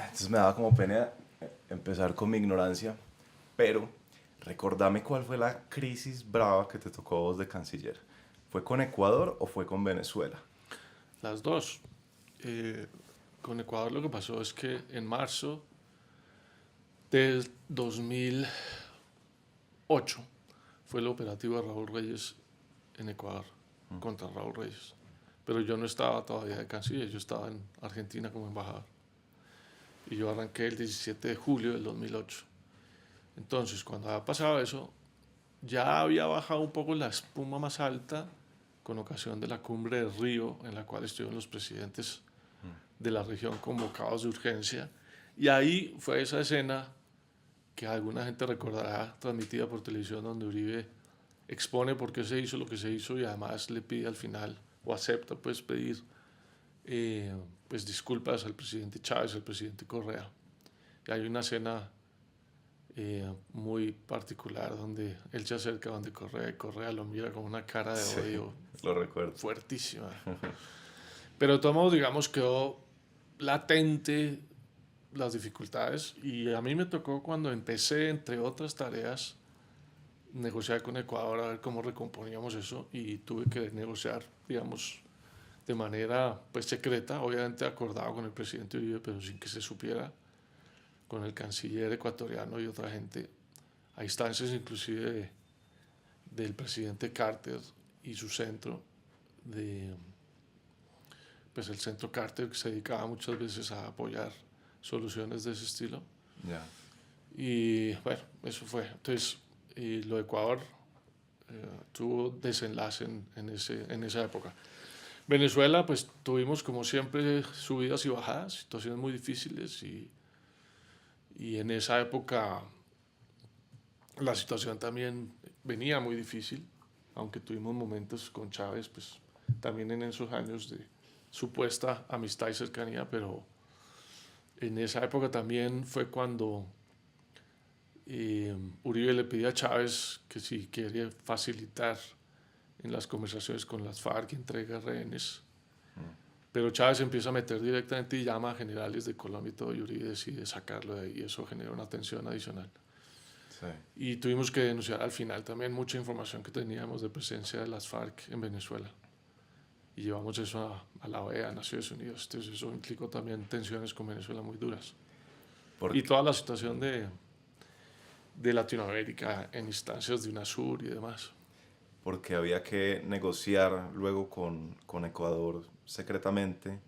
Entonces me daba como pena empezar con mi ignorancia, pero recordame cuál fue la crisis brava que te tocó a vos de canciller. ¿Fue con Ecuador o fue con Venezuela? Las dos. Eh, con Ecuador lo que pasó es que en marzo del 2008 fue el operativo de Raúl Reyes en Ecuador contra Raúl Reyes. Pero yo no estaba todavía de canciller, yo estaba en Argentina como embajador. Y yo arranqué el 17 de julio del 2008. Entonces, cuando había pasado eso, ya había bajado un poco la espuma más alta con ocasión de la cumbre de Río, en la cual estuvieron los presidentes de la región convocados de urgencia. Y ahí fue esa escena que alguna gente recordará, transmitida por televisión, donde Uribe expone por qué se hizo lo que se hizo y además le pide al final, o acepta pues pedir pues disculpas al presidente Chávez, al presidente Correa. Y hay una escena muy particular donde él se acerca donde Correa y Correa lo mira con una cara de Sí, odio lo recuerdo. fuertísima. Pero de todos modos, digamos, quedó latente las dificultades y a mí me tocó cuando empecé, entre otras tareas, negociar con Ecuador a ver cómo recomponíamos eso y tuve que negociar, digamos, de manera pues secreta, obviamente acordado con el presidente Uribe, pero sin que se supiera, con el canciller ecuatoriano y otra gente, a instancias inclusive del presidente Carter y su centro, de, pues el centro Carter que se dedicaba muchas veces a apoyar soluciones de ese estilo. Ya. Y bueno, eso fue. Entonces, lo de Ecuador tuvo desenlace en esa época. Venezuela, pues tuvimos como siempre subidas y bajadas, situaciones muy difíciles y en esa época la situación también venía muy difícil, aunque tuvimos momentos con Chávez, pues también en esos años de supuesta amistad y cercanía, pero en esa época también fue cuando Uribe le pidió a Chávez que si quería facilitar en las conversaciones con las FARC y entrega rehenes, pero Chávez empieza a meter directamente y llama a generales de Colombia y todo, y Uribe decide sacarlo de ahí, y eso genera una tensión adicional. Sí. Y tuvimos que denunciar al final también mucha información que teníamos de presencia de las FARC en Venezuela. Y llevamos eso a la OEA, a Naciones Unidas. Entonces eso implicó también tensiones con Venezuela muy duras. Y Porque, toda la situación de Latinoamérica en instancias de UNASUR y demás. porque había que negociar luego con Ecuador secretamente.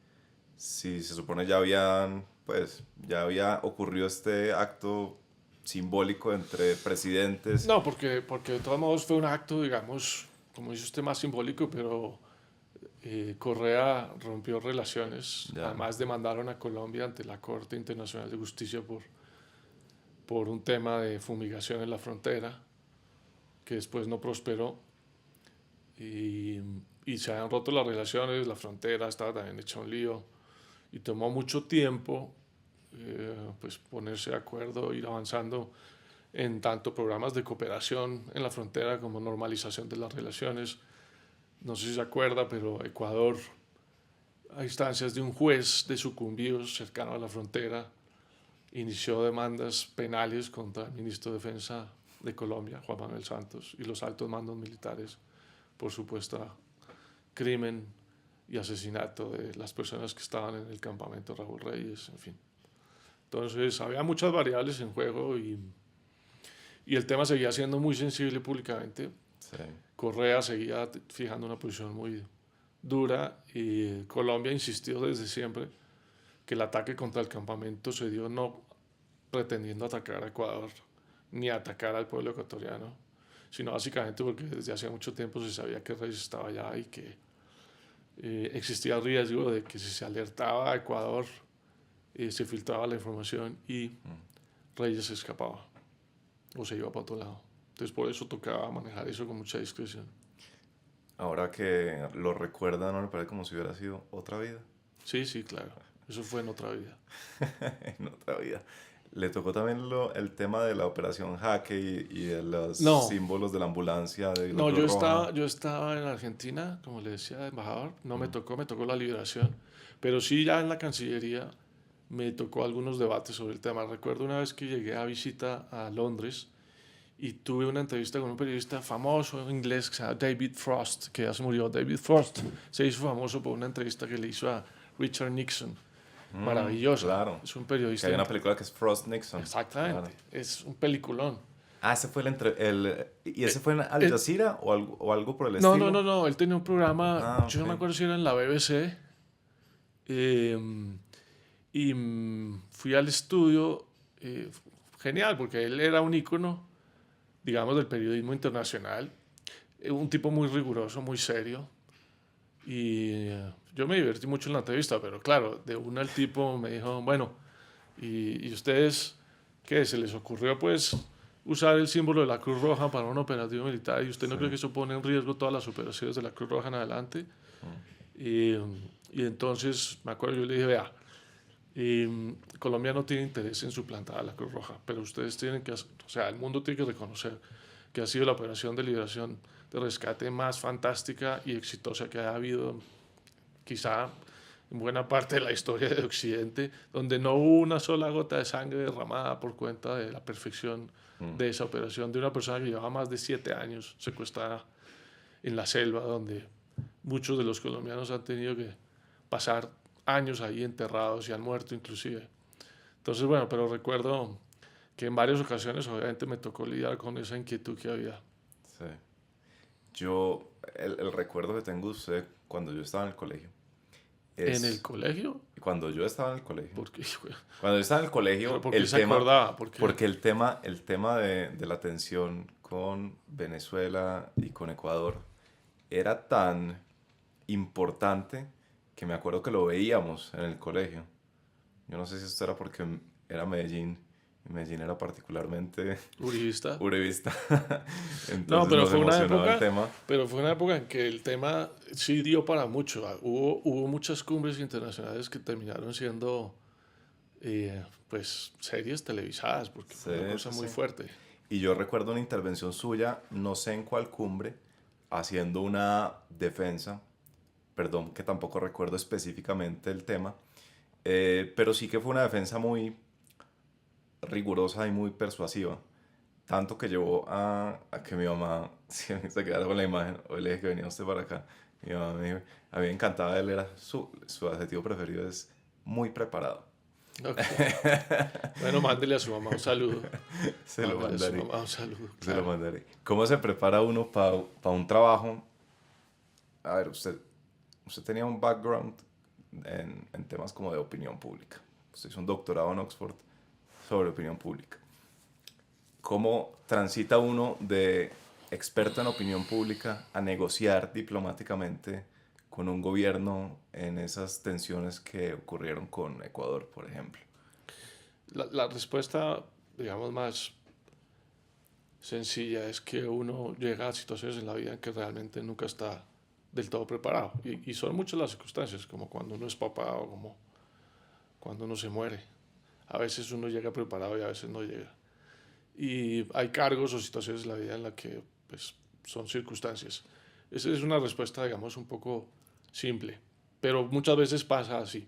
Si se supone ya habían, pues, ya había ocurrido este acto simbólico entre presidentes. No, porque de todos modos fue un acto, digamos, como dice usted, más simbólico, pero Correa rompió relaciones. Ya. Además demandaron a Colombia ante la Corte Internacional de Justicia por un tema de fumigación en la frontera, que después no prosperó. Y, y se han roto las relaciones, la frontera estaba también hecha un lío. Y tomó mucho tiempo pues ponerse de acuerdo, ir avanzando en tanto programas de cooperación en la frontera como normalización de las relaciones. No sé si se acuerda, pero Ecuador, a instancias de un juez de sucumbíos cercano a la frontera, inició demandas penales contra el ministro de Defensa de Colombia, Juan Manuel Santos, y los altos mandos militares por supuesta crimen y asesinato de las personas que estaban en el campamento Raúl Reyes, en fin. Entonces había muchas variables en juego y el tema seguía siendo muy sensible públicamente. Sí. Correa seguía fijando una posición muy dura y Colombia insistió desde siempre que el ataque contra el campamento se dio no pretendiendo atacar a Ecuador ni atacar al pueblo ecuatoriano, sino básicamente porque desde hace mucho tiempo se sabía que Reyes estaba allá y que existía el riesgo de que si se alertaba a Ecuador se filtraba la información y Reyes se escapaba o se iba para otro lado. Entonces por eso tocaba manejar eso con mucha discreción. Ahora que lo recuerda, ¿no le parece como si hubiera sido otra vida? Sí, sí, claro. Eso fue en otra vida. En otra vida. Le tocó también el tema de la operación Jaque y de los No, símbolos de la ambulancia de la no, Cruz Roja. yo estaba en Argentina, como le decía, de embajador. No Mm. me tocó la liberación. Pero sí ya en la Cancillería me tocó algunos debates sobre el tema. Recuerdo una vez que llegué a visita a Londres y tuve una entrevista con un periodista famoso inglés que se llama David Frost, que ya se murió. David Frost se hizo famoso por una entrevista que le hizo a Richard Nixon. Maravillosa. Claro. Es un Que periodista. hay una película que es Frost Nixon. Exactamente. Claro. Es un peliculón. Ah, ese fue ¿y ese fue en Al el- Jazeera o algo por el No, estilo? no. Él tenía un programa, Ah, yo no me ok. acuerdo si era en la BBC. eh, y fui al estudio. Genial, porque él era un ícono, digamos, del periodismo internacional. Un tipo muy riguroso, muy serio. Y yo me divertí mucho en la entrevista, pero claro, de una el tipo me dijo, bueno, ¿y ustedes qué? ¿Se les ocurrió pues usar el símbolo de la Cruz Roja para un operativo militar? ¿Y usted no Sí. cree que eso pone en riesgo todas las operaciones de la Cruz Roja en adelante? Mm. Y entonces me acuerdo, yo le dije, vea, Colombia no tiene interés en suplantar a la Cruz Roja, pero ustedes tienen que, o sea, el mundo tiene que reconocer que ha sido la operación de liberación de rescate más fantástica y exitosa que ha habido quizá en buena parte de la historia de Occidente, donde no hubo una sola gota de sangre derramada por cuenta de la perfección de esa operación de una persona que llevaba más de 7 años secuestrada en la selva, donde muchos de los colombianos han tenido que pasar años ahí enterrados y han muerto inclusive. Entonces, bueno, pero recuerdo que en varias ocasiones obviamente me tocó lidiar con esa inquietud que había. Sí. El recuerdo que tengo de usted cuando yo estaba en el colegio ¿En el es colegio? cuando yo estaba en el colegio. Porque, Cuando yo estaba en el pero colegio, ¿por qué el se tema, acordaba? Porque porque el tema de la tensión con Venezuela y con Ecuador era tan importante que me acuerdo que lo veíamos en el colegio. Yo no sé si esto era porque era Medellín y Medellín era particularmente uribista. uribista. No, Entonces nos emocionaba el tema. pero fue una época en que el tema sí dio para mucho. Hubo muchas cumbres internacionales que terminaron siendo pues series televisadas, porque Sí, fue una cosa sí, muy sí. fuerte. Y yo recuerdo una intervención suya, no sé en cuál cumbre, haciendo una defensa, perdón, que tampoco recuerdo específicamente el tema, pero sí que fue una defensa muy rigurosa y muy persuasiva. Tanto que llevó a que mi mamá se quedara con la imagen. Hoy le dije que venía usted para acá. Mi mamá me dijo, a mí me encantaba él, era su adjetivo preferido es muy preparado. Ok. Bueno, mándele a su mamá un saludo. Se lo Mándele a su mandaré. mamá un saludo, Se lo claro. mandaré. ¿Cómo se prepara uno para un trabajo? A ver, usted tenía un background en temas como de opinión pública. Usted hizo un doctorado en Oxford sobre opinión pública. ¿Cómo transita uno de experto en opinión pública a negociar diplomáticamente con un gobierno en esas tensiones que ocurrieron con Ecuador, por ejemplo? La respuesta, digamos, más sencilla es que uno llega a situaciones en la vida en que realmente nunca está del todo preparado. Y son muchas las circunstancias, como cuando uno es papá o como cuando uno se muere. A veces uno llega preparado y a veces no llega. Y hay cargos o situaciones en la vida en las que pues, son circunstancias. Esa es una respuesta, digamos, un poco simple, pero muchas veces pasa así.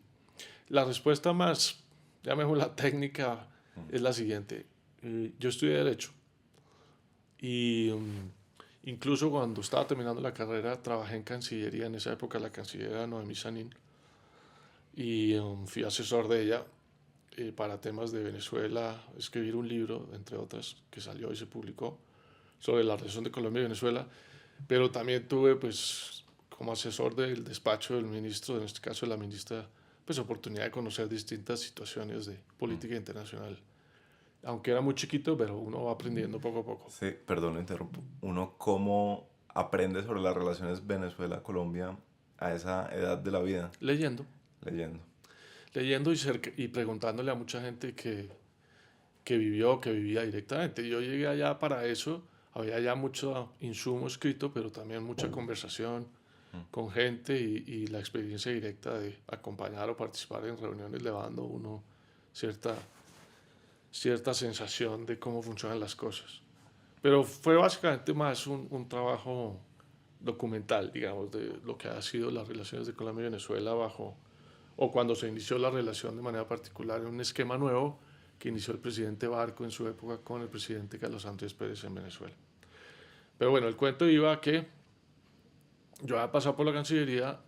La respuesta más, llamémosla técnica, es la siguiente. Yo estudié Derecho y incluso cuando estaba terminando la carrera trabajé en Cancillería. En esa época la canciller era Noemí Sanín y fui asesor de ella para temas de Venezuela, escribir un libro, entre otras, que salió y se publicó, sobre la relación de Colombia y Venezuela, pero también tuve, pues, como asesor del despacho del ministro, en este caso de la ministra, pues, oportunidad de conocer distintas situaciones de política internacional. Aunque era muy chiquito, pero uno va aprendiendo poco a poco. Sí, perdón, lo interrumpo. ¿Uno cómo aprende sobre las relaciones Venezuela-Colombia a esa edad de la vida? Leyendo, Leyendo. leyendo y preguntándole a mucha gente que vivió, que vivía directamente. Yo llegué allá para eso, había ya mucho insumo escrito, pero también mucha conversación con gente y la experiencia directa de acompañar o participar en reuniones le va dando a uno cierta sensación de cómo funcionan las cosas. Pero fue básicamente más un trabajo documental, digamos, de lo que ha sido las relaciones de Colombia y Venezuela bajo o cuando se inició la relación de manera particular en un esquema nuevo que inició el presidente Barco en su época con el presidente Carlos Andrés Pérez en Venezuela. Pero bueno, el cuento iba a que yo había pasado por la Cancillería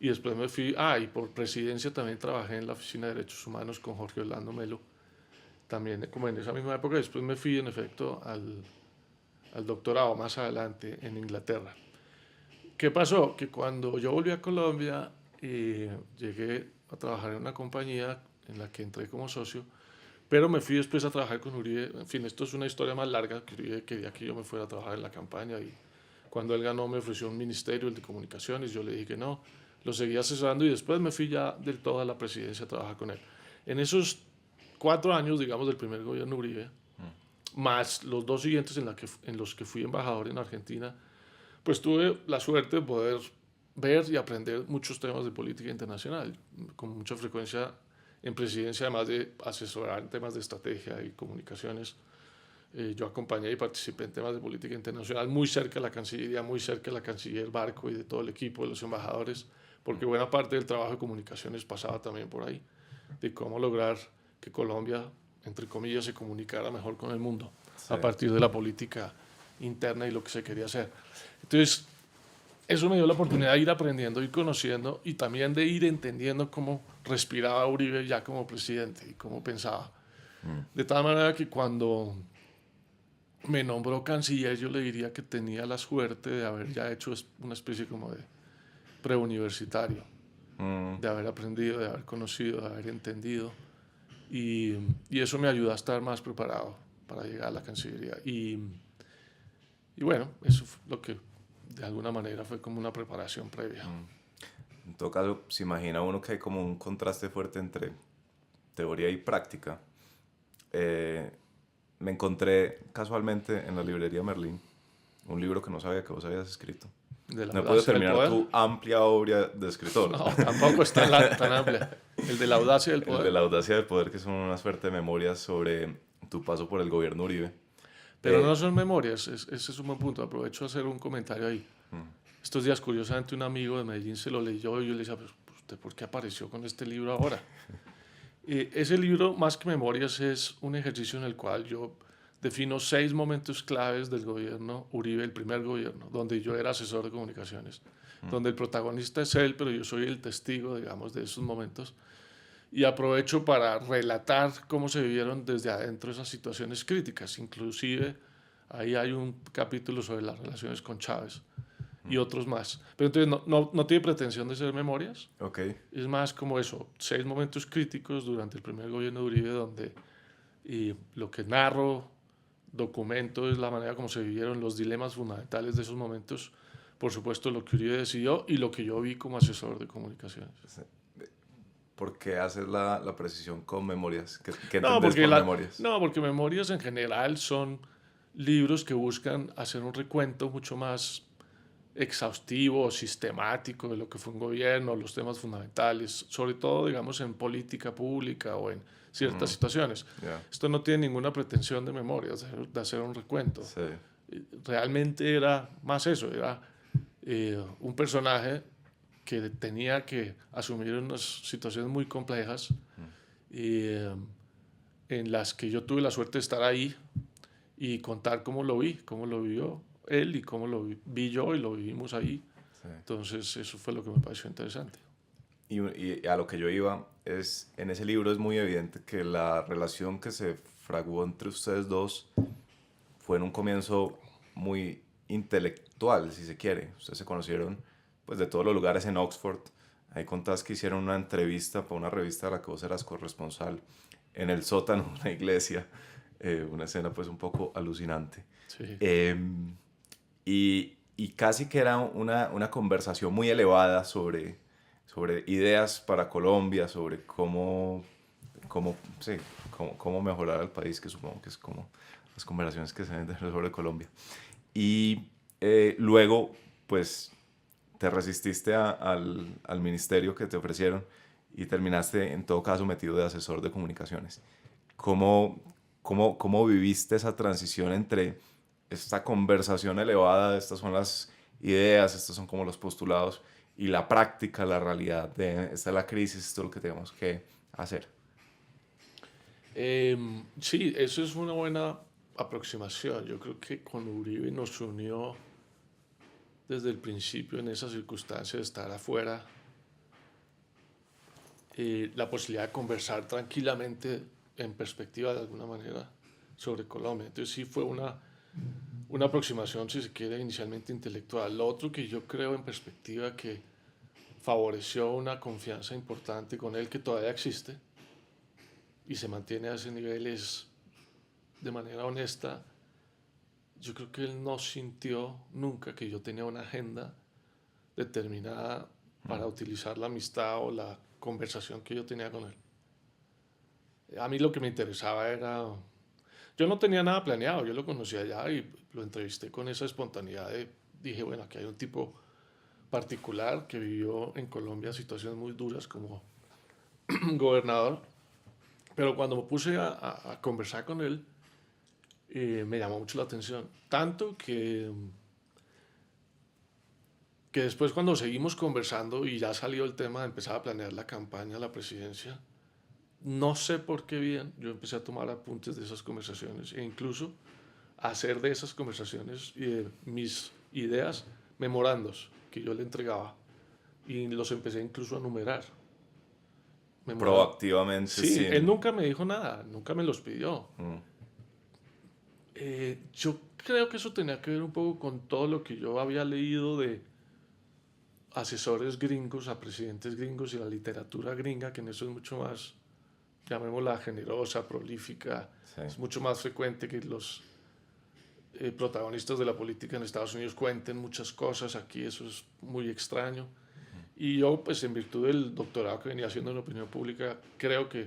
y después me fui, y por presidencia también trabajé en la Oficina de Derechos Humanos con Jorge Orlando Melo, también como en esa misma época. Después me fui en efecto al doctorado más adelante en Inglaterra. ¿Qué pasó? Que cuando yo volví a Colombia, llegué a trabajar en una compañía en la que entré como socio, pero me fui después a trabajar con Uribe. En fin, esto es una historia más larga, que Uribe quería que yo me fuera a trabajar en la campaña, y cuando él ganó me ofreció un ministerio, el de comunicaciones, yo le dije que no, lo seguí asesorando y después me fui ya del todo a la presidencia a trabajar con él. En esos 4 años, digamos, del primer gobierno Uribe, más los 2 siguientes en los que fui embajador en Argentina, pues tuve la suerte de poder ver y aprender muchos temas de política internacional, con mucha frecuencia en presidencia, además de asesorar en temas de estrategia y comunicaciones. Yo acompañé y participé en temas de política internacional muy cerca de la Cancillería, muy cerca de la canciller Barco y de todo el equipo de los embajadores, porque buena parte del trabajo de comunicaciones pasaba también por ahí, de cómo lograr que Colombia, entre comillas, se comunicara mejor con el mundo, sí, a partir de la política interna y lo que se quería hacer. Entonces, eso me dio la oportunidad de ir aprendiendo, ir conociendo y también de ir entendiendo cómo respiraba Uribe ya como presidente y cómo pensaba. De tal manera que cuando me nombró canciller, yo le diría que tenía la suerte de haber ya hecho una especie como de preuniversitario, de haber aprendido, de haber conocido, de haber entendido, y eso me ayudó a estar más preparado para llegar a la Cancillería. Y bueno, eso fue lo que de alguna manera fue como una preparación previa. En todo caso, se imagina uno que hay como un contraste fuerte entre teoría y práctica. Me encontré casualmente en la librería Merlín un libro que no sabía que vos habías escrito. No puedo terminar tu amplia obra de escritor. No, tampoco es tan amplia. El de la audacia del poder. El de la audacia del poder, que son una suerte de memorias sobre tu paso por el gobierno Uribe. Pero no son memorias, ese es un buen punto. Aprovecho a hacer un comentario ahí. Estos días, curiosamente, un amigo de Medellín se lo leyó y yo le decía, pues, ¿usted por qué apareció con este libro ahora? Ese libro, más que memorias, es un ejercicio en el cual yo defino 6 momentos claves del gobierno Uribe, el primer gobierno, donde yo era asesor de comunicaciones, donde el protagonista es él, pero yo soy el testigo, digamos, de esos momentos. Y aprovecho para relatar cómo se vivieron desde adentro esas situaciones críticas. Inclusive ahí hay un capítulo sobre las relaciones con Chávez y otros más. Pero entonces no tiene pretensión de ser memorias. Okay. Es más como eso, 6 momentos críticos durante el primer gobierno de Uribe, donde lo que narro, documento, es la manera como se vivieron los dilemas fundamentales de esos momentos. Por supuesto, lo que Uribe decidió y lo que yo vi como asesor de comunicaciones. Sí. ¿Por qué haces la precisión con memorias? ¿Qué entendés por memorias? No, porque memorias en general son libros que buscan hacer un recuento mucho más exhaustivo, sistemático de lo que fue un gobierno, los temas fundamentales, sobre todo, digamos, en política pública o en ciertas situaciones. Yeah. Esto no tiene ninguna pretensión de memoria, de hacer un recuento. Sí. Realmente era más eso, era un personaje que tenía que asumir unas situaciones muy complejas en las que yo tuve la suerte de estar ahí y contar cómo lo vi, cómo lo vivió él y cómo lo vi yo y lo vivimos ahí. Sí. Entonces eso fue lo que me pareció interesante. Y a lo que yo iba es, en ese libro es muy evidente que la relación que se fraguó entre ustedes dos fue en un comienzo muy intelectual, si se quiere. Ustedes se conocieron pues de todos los lugares en Oxford. Ahí contás que hicieron una entrevista para una revista de la que vos eras corresponsal en el sótano de una iglesia, una escena pues un poco alucinante. Sí. Y casi que era una conversación muy elevada sobre ideas para Colombia, sobre cómo mejorar al país, que supongo que es como las conversaciones que se ven sobre Colombia. Y luego pues te resististe al ministerio que te ofrecieron y terminaste en todo caso metido de asesor de comunicaciones. ¿Cómo viviste esa transición entre esta conversación elevada, estas son las ideas, estos son como los postulados, y la práctica, la realidad de esta es la crisis, esto es lo que tenemos que hacer. Sí, eso es una buena aproximación. Yo creo que con Uribe nos unió desde el principio en esa circunstancia de estar afuera, la posibilidad de conversar tranquilamente en perspectiva de alguna manera sobre Colombia. Entonces sí fue una aproximación, si se quiere, inicialmente intelectual. Lo otro que yo creo en perspectiva que favoreció una confianza importante con él que todavía existe y se mantiene a ese nivel es, de manera honesta, yo creo que él no sintió nunca que yo tenía una agenda determinada para utilizar la amistad o la conversación que yo tenía con él. A mí lo que me interesaba era... Yo no tenía nada planeado, yo lo conocía allá y lo entrevisté con esa espontaneidad de... Dije, bueno, aquí hay un tipo particular que vivió en Colombia situaciones muy duras como gobernador, pero cuando me puse a conversar con él, me llamó mucho la atención. Tanto que después cuando seguimos conversando y ya salió el tema de empezar a planear la campaña a la presidencia, no sé por qué bien, yo empecé a tomar apuntes de esas conversaciones e incluso a hacer de esas conversaciones y de mis ideas memorandos que yo le entregaba y los empecé incluso a numerar. Proactivamente, Sí, él sin... nunca me dijo nada, nunca me los pidió. Yo creo que eso tenía que ver un poco con todo lo que yo había leído de asesores gringos a presidentes gringos y la literatura gringa, que en eso es mucho más, llamémosla generosa, prolífica, Sí. es mucho más frecuente que los protagonistas de la política en Estados Unidos cuenten muchas cosas, aquí eso es muy extraño. Y yo, pues en virtud del doctorado que venía haciendo en opinión pública, creo que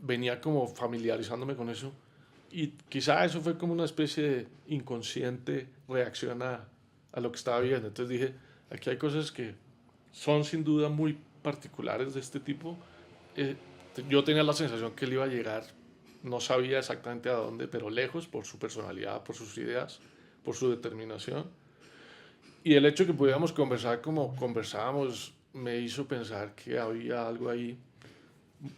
venía como familiarizándome con eso y quizá eso fue como una especie de inconsciente reacción a lo que estaba viendo. Entonces dije, aquí hay cosas que son sin duda muy particulares de este tipo. Eh, yo tenía la sensación que él iba a llegar, no sabía exactamente a dónde, pero lejos por su personalidad, por sus ideas, por su determinación. Y el hecho de que pudiéramos conversar como conversábamos me hizo pensar que había algo ahí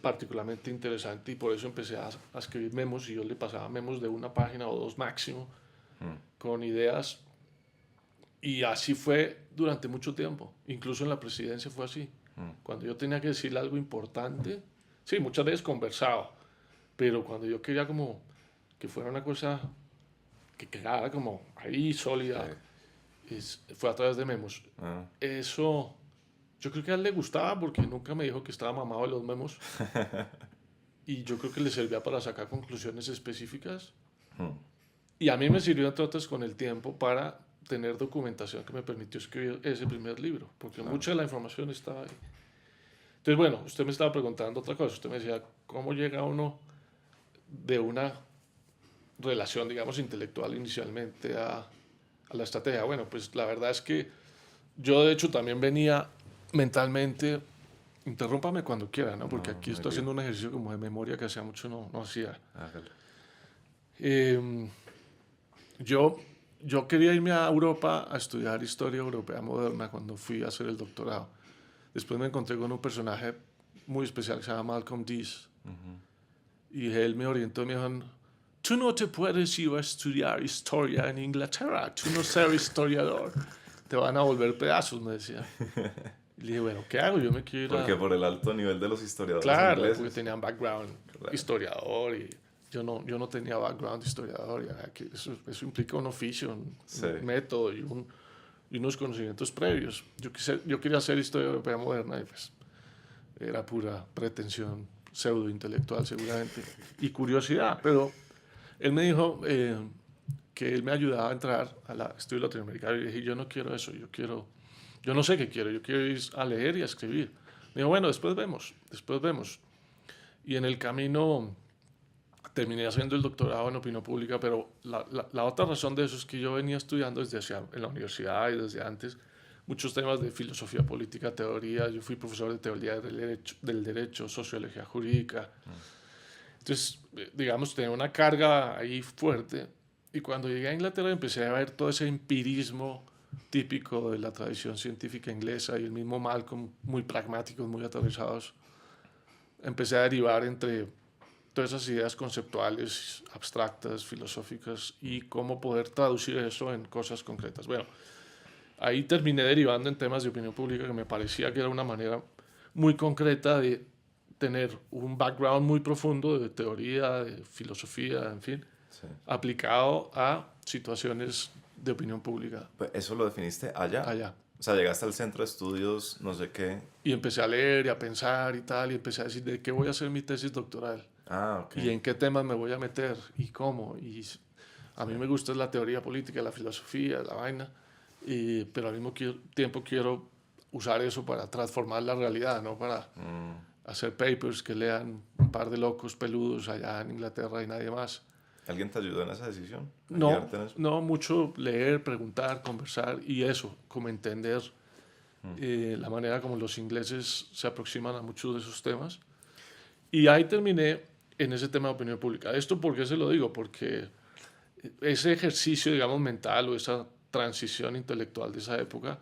particularmente interesante y por eso empecé a escribir memos y yo le pasaba memos de una página o dos máximo con ideas y así fue durante mucho tiempo, incluso en la presidencia fue así. Cuando yo tenía que decirle algo importante, sí, muchas veces conversaba, pero cuando yo quería como que fuera una cosa que quedara como ahí sólida, fue a través de memos. Eso yo creo que a él le gustaba porque nunca me dijo que estaba mamado de los memos y yo creo que le servía para sacar conclusiones específicas y a mí me sirvió entre otras con el tiempo para tener documentación que me permitió escribir ese primer libro porque mucha de la información estaba ahí. Entonces, bueno, usted me estaba preguntando otra cosa, usted me decía, ¿cómo llega uno de una relación, digamos, intelectual inicialmente a la estrategia? Bueno, pues la verdad es que yo de hecho también venía mentalmente, interrúmpame cuando quiera, ¿no? Porque aquí estoy haciendo un ejercicio como de memoria que hacía mucho no hacía. Eh, yo quería irme a Europa a estudiar historia europea moderna cuando fui a hacer el doctorado. Después me encontré con un personaje muy especial que se llama Malcolm Dees. Y él me orientó y me dijo, tú no te puedes ir a estudiar historia en Inglaterra, tú no ser historiador, te van a volver pedazos, me decía. Y le dije, bueno, ¿qué hago? Yo me quiero ir Porque por el alto nivel de los historiadores Claro, ingleses. porque tenían background historiador y yo no tenía background historiador. Eso implica un oficio, un método y unos conocimientos previos. Yo quería hacer historia europea moderna y pues era pura pretensión pseudo intelectual seguramente y curiosidad, pero él me dijo que él me ayudaba a entrar a la estudio latinoamericano y dije, yo no quiero eso, yo no sé qué quiero, yo quiero ir a leer y a escribir. Me dijo, bueno, después vemos. Y en el camino terminé haciendo el doctorado en opinión pública, pero la otra razón de eso es que yo venía estudiando en la universidad y desde antes muchos temas de filosofía política, teoría. Yo fui profesor de teoría del derecho, sociología jurídica. Entonces, digamos, tenía una carga ahí fuerte. Y cuando llegué a Inglaterra empecé a ver todo ese empirismo típico de la tradición científica inglesa, y el mismo Malcolm, muy pragmáticos, muy aterrizados, empecé a derivar entre todas esas ideas conceptuales, abstractas, filosóficas, y cómo poder traducir eso en cosas concretas. Bueno, ahí terminé derivando en temas de opinión pública, que me parecía que era una manera muy concreta de tener un background muy profundo de teoría, de filosofía, en fin, Sí. aplicado a situaciones de opinión pública Pues eso lo definiste allá. allá. O sea, llegaste al centro de estudios, no sé qué. Y empecé a leer y a pensar y tal, y empecé a decir de qué voy a hacer mi tesis doctoral, Ah, ok. y en qué temas me voy a meter, y cómo. Y a mí me gusta la teoría política, la filosofía, la vaina, pero al mismo tiempo quiero usar eso para transformar la realidad, no para hacer papers que lean un par de locos peludos allá en Inglaterra y nadie más. ¿Alguien te ayudó en esa decisión? ¿A No, guiarte en eso? no mucho leer, preguntar, conversar y eso, como entender la manera como los ingleses se aproximan a muchos de esos temas. Y ahí terminé en ese tema de opinión pública. ¿Esto por qué se lo digo? Porque ese ejercicio, digamos, mental, o esa transición intelectual de esa época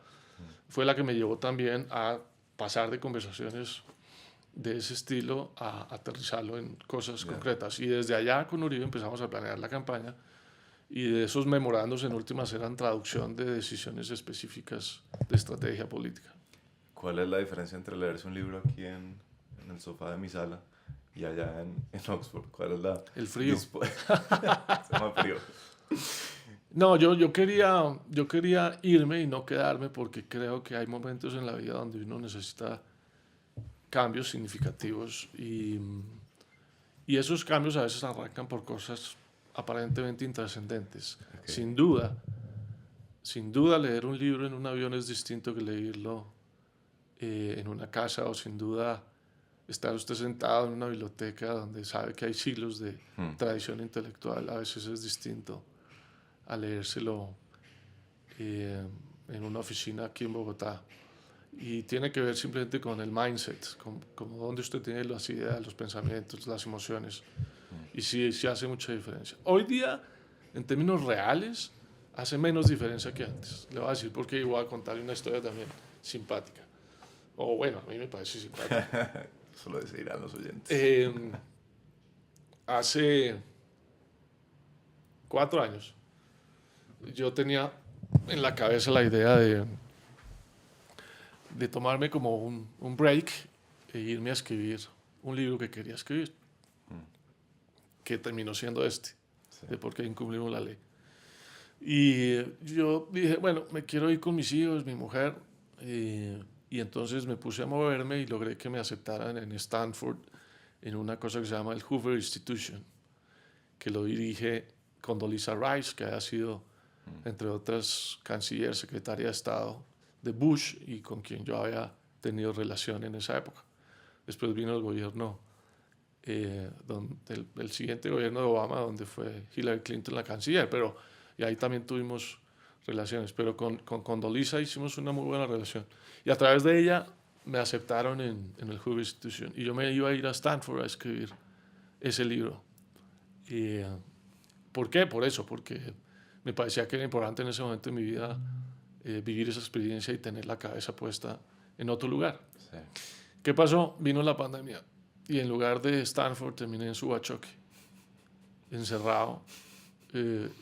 fue la que me llevó también a pasar de conversaciones de ese estilo a aterrizarlo en cosas concretas. Y desde allá con Uribe empezamos a planear la campaña, y de esos memorandos en últimas eran traducción de decisiones específicas de estrategia política. ¿Cuál es la diferencia entre leerse un libro aquí en el sofá de mi sala y allá en Oxford? ¿Cuál es la... El frío. Se llama frío. No, yo quería irme y no quedarme, porque creo que hay momentos en la vida donde uno necesita cambios significativos, y esos cambios a veces arrancan por cosas aparentemente intrascendentes. Ok. Sin duda leer un libro en un avión es distinto que leerlo en una casa, o sin duda estar usted sentado en una biblioteca donde sabe que hay siglos de tradición intelectual, a veces es distinto a leérselo en una oficina aquí en Bogotá. Y tiene que ver simplemente con el mindset, con donde usted tiene las ideas, los pensamientos, las emociones. Y sí hace mucha diferencia. Hoy día, en términos reales, hace menos diferencia que antes. Le voy a decir porque voy a contarle una historia también simpática. O bueno, a mí me parece simpática. Eso lo decidirán los oyentes. Hace 4 años, yo tenía en la cabeza la idea de tomarme como un break e irme a escribir un libro que quería escribir, que terminó siendo este, de por qué incumplimos la ley. Y yo dije, bueno, me quiero ir con mis hijos, mi mujer, y entonces me puse a moverme y logré que me aceptaran en Stanford en una cosa que se llama el Hoover Institution, que lo dirige Condoleezza Rice, que ha sido, entre otras, canciller, secretaria de Estado de Bush, y con quien yo había tenido relación en esa época. Después vino el gobierno, el siguiente gobierno de Obama, donde fue Hillary Clinton la canciller, y ahí también tuvimos relaciones, pero con Condoleezza hicimos una muy buena relación. Y a través de ella me aceptaron en el Hoover Institution, y yo me iba a ir a Stanford a escribir ese libro. ¿Por qué? Por eso, porque me parecía que era importante en ese momento de mi vida vivir esa experiencia y tener la cabeza puesta en otro lugar. Sí. ¿Qué pasó? Vino la pandemia, y en lugar de Stanford terminé en Subachoque, encerrado,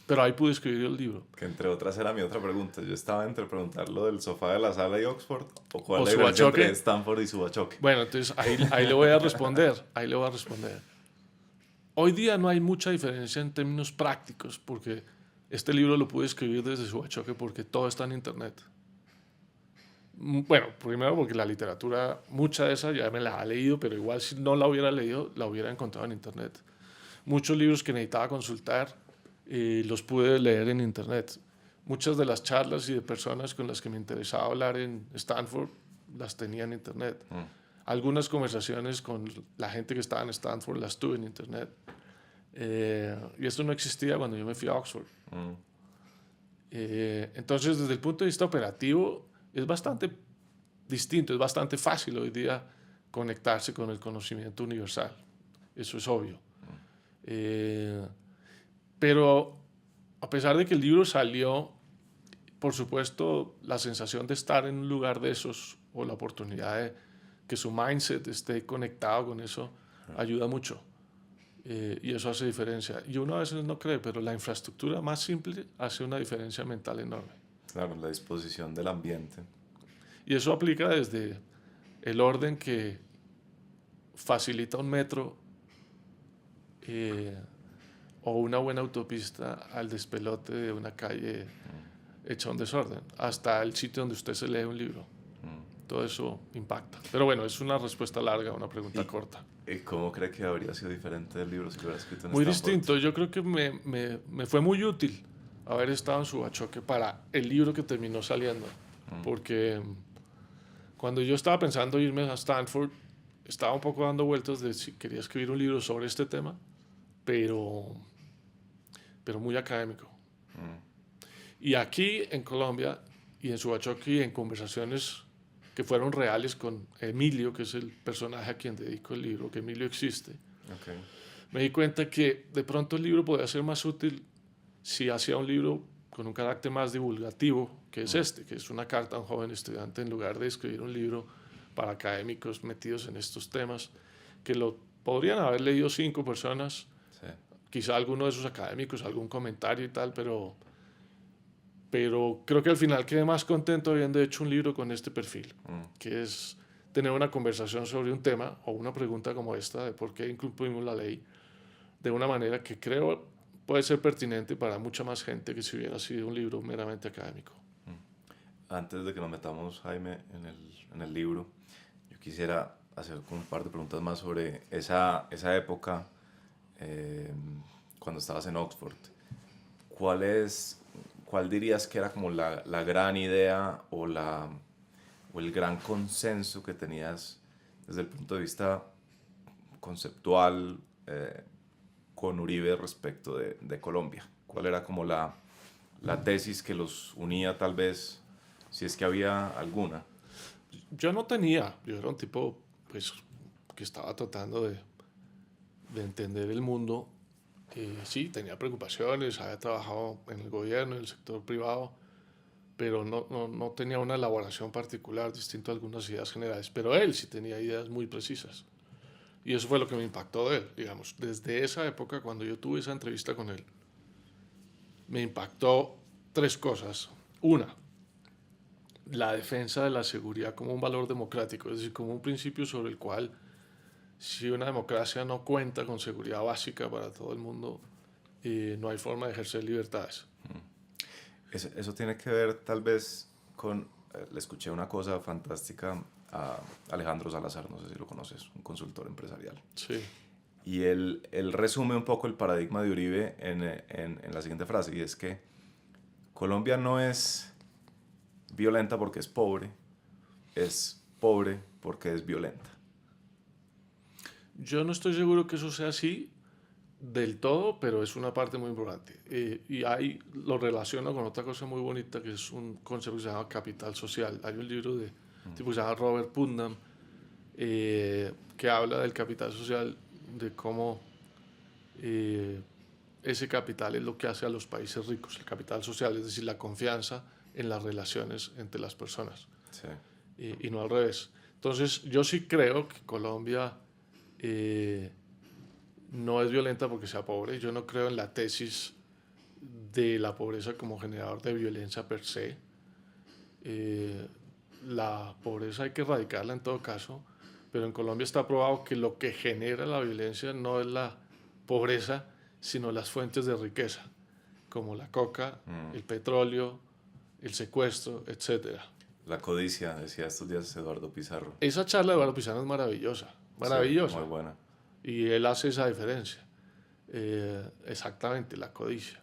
pero ahí pude escribir el libro. Que entre otras era mi otra pregunta. Yo estaba entre preguntar lo del sofá de la sala y Oxford, o cuál O es la diferencia Subachoque. entre Stanford y Subachoque. Bueno, entonces ahí le voy a responder, Hoy día no hay mucha diferencia en términos prácticos, porque este libro lo pude escribir desde Subachoque porque todo está en internet. Bueno, primero porque la literatura, mucha de esa ya me la ha leído, pero igual si no la hubiera leído, la hubiera encontrado en internet. Muchos libros que necesitaba consultar los pude leer en internet. Muchas de las charlas y de personas con las que me interesaba hablar en Stanford las tenía en internet. Algunas conversaciones con la gente que estaba en Stanford las tuve en internet. Y esto no existía cuando yo me fui a Oxford. Entonces, desde el punto de vista operativo, es bastante distinto, es bastante fácil hoy día conectarse con el conocimiento universal. Eso es obvio. Pero a pesar de que el libro salió por supuesto, la sensación de estar en un lugar de esos o la oportunidad de que su mindset esté conectado con eso ayuda mucho. Y eso hace diferencia. Y uno a veces no cree, pero la infraestructura más simple hace una diferencia mental enorme. Claro, la disposición del ambiente. Y eso aplica desde el orden que facilita un metro o una buena autopista al despelote de una calle hecha un desorden, hasta el sitio donde usted se lee un libro. Todo eso impacta. Pero bueno, es una respuesta larga, una pregunta corta. ¿Y cómo cree que habría sido diferente del libro si lo hubiera escrito en Muy Stanford? distinto. Yo creo que me fue muy útil haber estado en Subachoque para el libro que terminó saliendo. Porque cuando yo estaba pensando irme a Stanford, estaba un poco dando vueltas de si quería escribir un libro sobre este tema, pero muy académico. Y aquí en Colombia y en Subachoque, en conversaciones que fueron reales con Emilio, que es el personaje a quien dedico el libro, que Emilio existe, Okay. me di cuenta que de pronto el libro podía ser más útil si hacía un libro con un carácter más divulgativo, que es este, que es una carta a un joven estudiante, en lugar de escribir un libro para académicos metidos en estos temas, que lo podrían haber leído 5 personas, Sí. quizá alguno de esos académicos, algún comentario y tal, pero creo que al final quedé más contento habiendo hecho un libro con este perfil, que es tener una conversación sobre un tema o una pregunta como esta de por qué incluimos la ley de una manera que creo puede ser pertinente para mucha más gente que si hubiera sido un libro meramente académico. Antes de que nos metamos, Jaime, en el libro, yo quisiera hacer como un par de preguntas más sobre esa época cuando estabas en Oxford. ¿Cuál dirías que era como la gran idea o el gran consenso que tenías desde el punto de vista conceptual con Uribe respecto de Colombia? ¿Cuál era como la tesis que los unía tal vez, si es que había alguna? Yo era un tipo pues, que estaba tratando de entender el mundo. Sí, tenía preocupaciones, había trabajado en el gobierno, en el sector privado, pero no tenía una elaboración particular distinto a algunas ideas generales. Pero él sí tenía ideas muy precisas. Y eso fue lo que me impactó de él, digamos. Desde esa época, cuando yo tuve esa entrevista con él, me impactó 3 cosas. Una, la defensa de la seguridad como un valor democrático, es decir, como un principio sobre el cual, si una democracia no cuenta con seguridad básica para todo el mundo, no hay forma de ejercer libertades. Eso tiene que ver tal vez con, le escuché una cosa fantástica a Alejandro Salazar, no sé si lo conoces, un consultor empresarial. Sí. Y él resume un poco el paradigma de Uribe en la siguiente frase, y es que Colombia no es violenta porque es pobre porque es violenta. Yo no estoy seguro que eso sea así del todo, pero es una parte muy importante. Y ahí lo relaciono con otra cosa muy bonita, que es un concepto que se llama capital social. Hay un libro de tipo que se llama Robert Putnam, que habla del capital social, de cómo ese capital es lo que hace a los países ricos. El capital social, es decir, la confianza en las relaciones entre las personas. Sí. Y no al revés. Entonces, yo sí creo que Colombia no es violenta porque sea pobre. Yo no creo en la tesis de la pobreza como generador de violencia per se. La pobreza hay que erradicarla en todo caso, pero en Colombia está probado que lo que genera la violencia no es la pobreza, sino las fuentes de riqueza, como la coca, el petróleo, el secuestro, etcétera. La codicia, decía estos días Eduardo Pizarro. Esa charla de Eduardo Pizarro es maravillosa, maravillosa. Sí, muy buena. Y él hace esa diferencia. Exactamente, la codicia.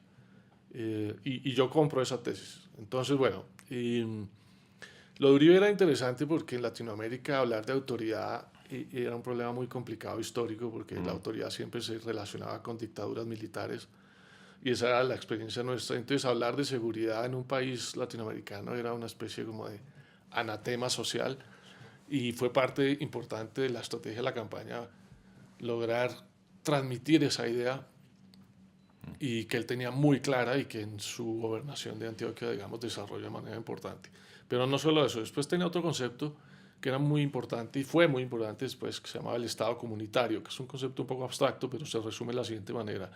Y yo compro esa tesis. Entonces, bueno, lo de Uribe era interesante porque en Latinoamérica hablar de autoridad era un problema muy complicado histórico, porque la autoridad siempre se relacionaba con dictaduras militares y esa era la experiencia nuestra. Entonces, hablar de seguridad en un país latinoamericano era una especie como de anatema social, y fue parte importante de la estrategia de la campaña lograr transmitir esa idea y que él tenía muy clara y que en su gobernación de Antioquia, digamos, desarrolla de manera importante. Pero no solo eso, después tenía otro concepto que era muy importante y fue muy importante después, que se llamaba el Estado comunitario, que es un concepto un poco abstracto, pero se resume de la siguiente manera.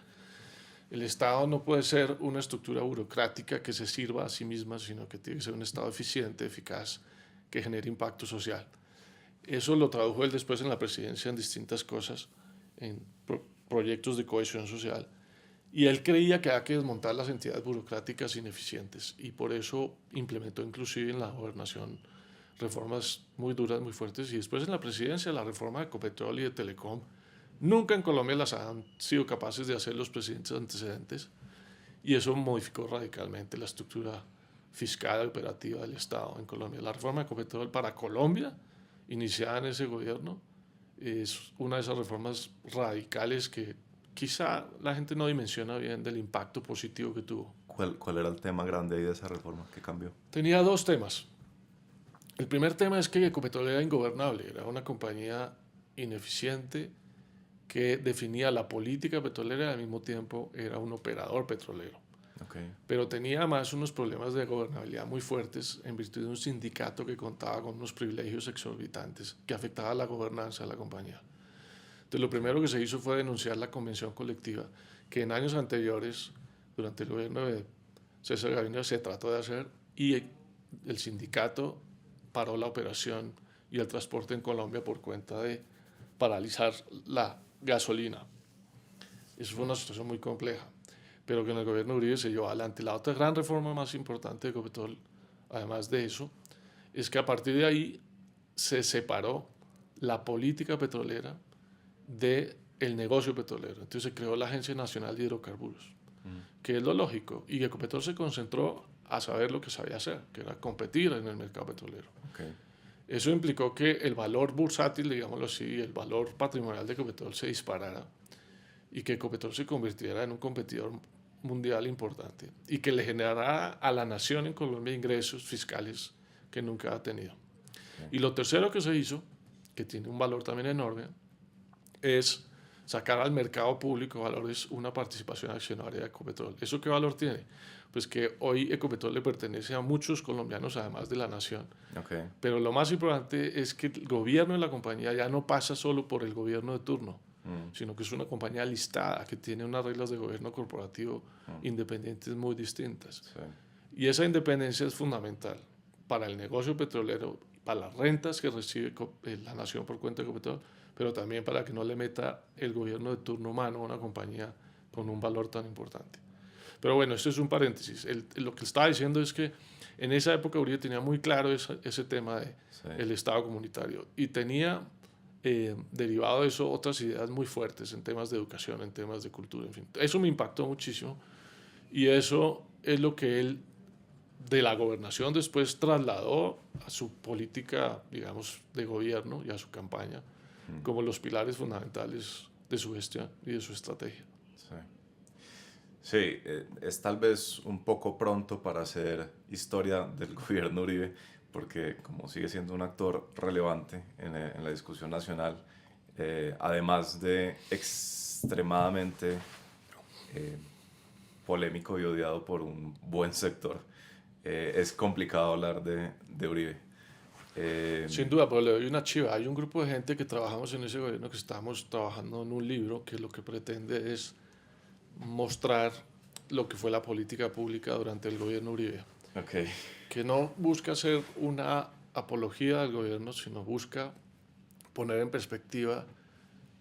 El Estado no puede ser una estructura burocrática que se sirva a sí misma, sino que tiene que ser un Estado eficiente, eficaz, que genere impacto social. Eso lo tradujo él después en la presidencia en distintas cosas, en proyectos de cohesión social. Y él creía que había que desmontar las entidades burocráticas ineficientes y por eso implementó inclusive en la gobernación reformas muy duras, muy fuertes, y después en la presidencia la reforma de Ecopetrol y de Telecom. Nunca en Colombia las han sido capaces de hacer los presidentes antecedentes y eso modificó radicalmente la estructura fiscal y operativa del Estado en Colombia. La reforma de Ecopetrol para Colombia, iniciada en ese gobierno, es una de esas reformas radicales que quizá la gente no dimensiona bien del impacto positivo que tuvo. ¿Cuál era el tema grande ahí de esa reforma que cambió? Tenía dos temas. El primer tema es que Ecopetrol era ingobernable, era una compañía ineficiente que definía la política petrolera y al mismo tiempo era un operador petrolero. Okay. Pero tenía además unos problemas de gobernabilidad muy fuertes en virtud de un sindicato que contaba con unos privilegios exorbitantes que afectaba la gobernanza de la compañía. Entonces lo primero que se hizo fue denunciar la convención colectiva que en años anteriores, durante el gobierno de César Gaviria, se trató de hacer y el sindicato paró la operación y el transporte en Colombia por cuenta de paralizar la gasolina. Eso fue una situación muy compleja, pero que en el gobierno de Uribe se llevó adelante. La otra gran reforma más importante de Ecopetrol, además de eso, es que a partir de ahí se separó la política petrolera del negocio petrolero. Entonces se creó la Agencia Nacional de Hidrocarburos, que es lo lógico, y Ecopetrol se concentró a saber lo que sabía hacer, que era competir en el mercado petrolero. Okay. Eso implicó que el valor bursátil, digámoslo así, el valor patrimonial de Ecopetrol se disparara y que Ecopetrol se convirtiera en un competidor mundial importante y que le generara a la nación en Colombia ingresos fiscales que nunca ha tenido. Okay. Y lo tercero que se hizo, que tiene un valor también enorme, es sacar al mercado público valores una participación accionaria de Ecopetrol. ¿Eso qué valor tiene? Pues que hoy Ecopetrol le pertenece a muchos colombianos, además de la nación. Okay. Pero lo más importante es que el gobierno de la compañía ya no pasa solo por el gobierno de turno, sino que es una compañía listada, que tiene unas reglas de gobierno corporativo independientes muy distintas. Sí. Y esa independencia es fundamental para el negocio petrolero, para las rentas que recibe la nación por cuenta de Ecopetrol, pero también para que no le meta el gobierno de turno mano a una compañía con un valor tan importante. Pero bueno, esto es un paréntesis. Lo que estaba diciendo es que en esa época Uribe tenía muy claro ese tema del Estado comunitario y tenía derivado de eso otras ideas muy fuertes en temas de educación, en temas de cultura, en fin. Eso me impactó muchísimo y eso es lo que él de la gobernación después trasladó a su política, digamos, de gobierno y a su campaña como los pilares fundamentales de su gestión y de su estrategia. Sí, es tal vez un poco pronto para hacer historia del gobierno Uribe, porque como sigue siendo un actor relevante en la discusión nacional, además de extremadamente polémico y odiado por un buen sector, es complicado hablar de Uribe. Sin duda, pero le doy una chiva. Hay un grupo de gente que trabajamos en ese gobierno que estamos trabajando en un libro que lo que pretende es mostrar lo que fue la política pública durante el gobierno Uribe. Okay. Que no busca ser una apología del gobierno, sino busca poner en perspectiva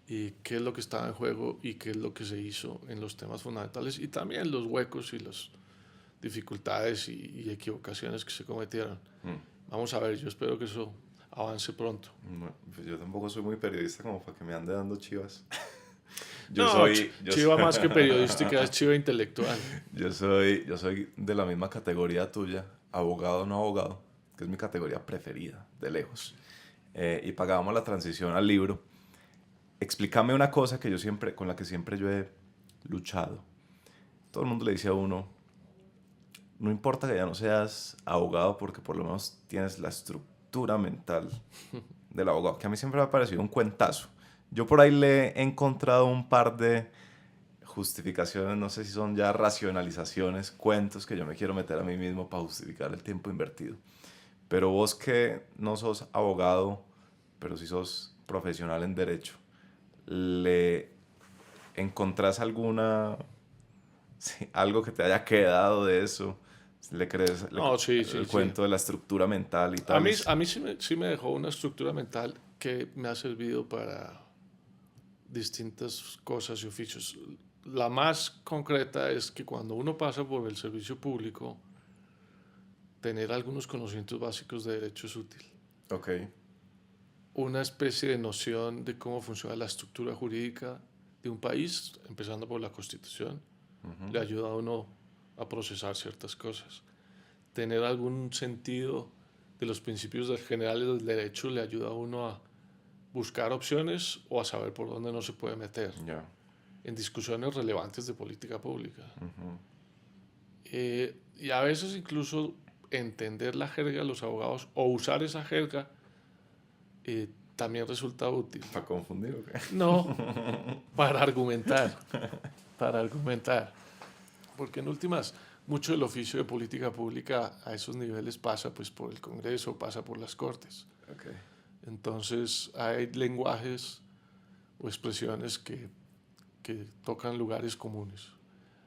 qué es lo que estaba en juego y qué es lo que se hizo en los temas fundamentales y también los huecos y las dificultades y equivocaciones que se cometieron. Vamos a ver, yo espero que eso avance pronto. Bueno, pues yo tampoco soy muy periodista como para que me ande dando chivas. Chiva más que periodística, es chiva intelectual. Yo soy de la misma categoría tuya, abogado no abogado, que es mi categoría preferida, de lejos. Y pagábamos la transición al libro. Explícame una cosa que con la que siempre yo he luchado. Todo el mundo le dice a uno, no importa que ya no seas abogado porque por lo menos tienes la estructura mental del abogado, que a mí siempre me ha parecido un cuentazo. Yo por ahí le he encontrado un par de justificaciones, no sé si son ya racionalizaciones, cuentos que yo me quiero meter a mí mismo para justificar el tiempo invertido. Pero vos que no sos abogado, pero sí sos profesional en derecho, ¿le encontrás alguna, sí, algo que te haya quedado de eso? ¿Le crees No, sí, sí, el sí. cuento de la estructura mental y A mí, tales? a mí sí me dejó una estructura mental que me ha servido para distintas cosas y oficios. La más concreta es que cuando uno pasa por el servicio público, tener algunos conocimientos básicos de derecho es útil. Ok, Una especie de noción de cómo funciona la estructura jurídica de un país, empezando por la Constitución, le ayuda a uno a procesar ciertas cosas. Tener algún sentido de los principios generales del derecho le ayuda a uno a buscar opciones o a saber por dónde no se puede meter ya. en discusiones relevantes de política pública. Y a veces incluso entender la jerga de los abogados o usar esa jerga también resulta útil. ¿Para confundir o qué? No, para argumentar, para argumentar. Porque en últimas, mucho del oficio de política pública a esos niveles pasa pues por el Congreso, pasa por las Cortes. Ok. Entonces hay lenguajes o expresiones que tocan lugares comunes.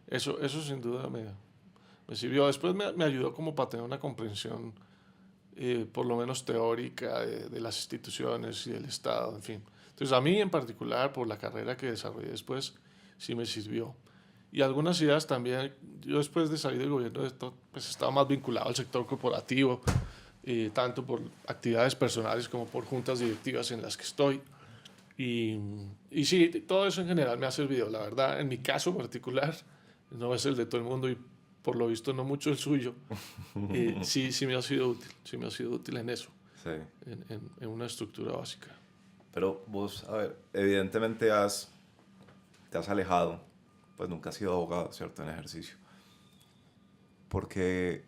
Eso sin duda me sirvió. Después me ayudó como para tener una comprensión por lo menos teórica de las instituciones y del Estado, en fin. Entonces a mí en particular, por la carrera que desarrollé después, sí me sirvió. Y algunas ideas también, yo después de salir del gobierno pues estaba más vinculado al sector corporativo, tanto por actividades personales como por juntas directivas en las que estoy. Y, y sí, todo eso en general me ha servido. La verdad, en mi caso particular, no es el de todo el mundo y por lo visto no mucho el suyo. Sí, sí me ha sido útil, sí me ha sido útil en eso, Sí. en una estructura básica. Pero vos, a ver, evidentemente te has alejado, pues nunca has sido abogado, ¿cierto? En ejercicio. Porque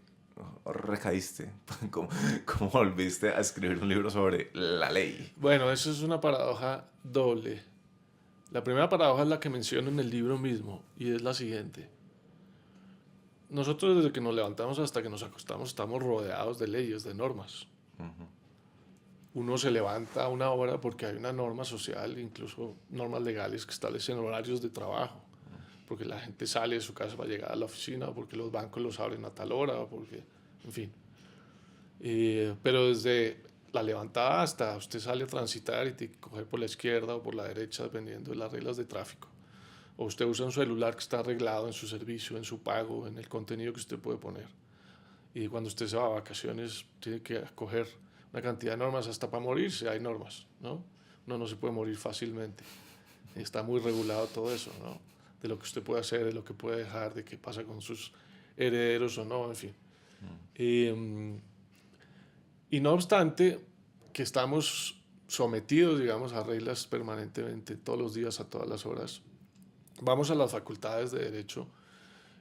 recaíste, ¿cómo volviste a escribir un libro sobre la ley? Bueno, eso es una paradoja doble. La primera paradoja es la que menciono en el libro mismo y es la siguiente. Nosotros desde que nos levantamos hasta que nos acostamos estamos rodeados de leyes, de normas. Uno se levanta a una hora porque hay una norma social, incluso normas legales que establecen horarios de trabajo, porque la gente sale de su casa para llegar a la oficina, porque los bancos los abren a tal hora, porque, en fin. Pero desde la levantada hasta usted sale a transitar y tiene que coger por la izquierda o por la derecha, dependiendo de las reglas de tráfico. O usted usa un celular que está arreglado en su servicio, en su pago, en el contenido que usted puede poner. Y cuando usted se va a vacaciones, tiene que coger una cantidad de normas, hasta para morirse hay normas, ¿no? Uno no se puede morir fácilmente. Está muy regulado todo eso, ¿no? De lo que usted puede hacer, de lo que puede dejar, de qué pasa con sus herederos o no, en fin. Y no obstante, que estamos sometidos, digamos, a reglas permanentemente, todos los días, a todas las horas, vamos a las facultades de Derecho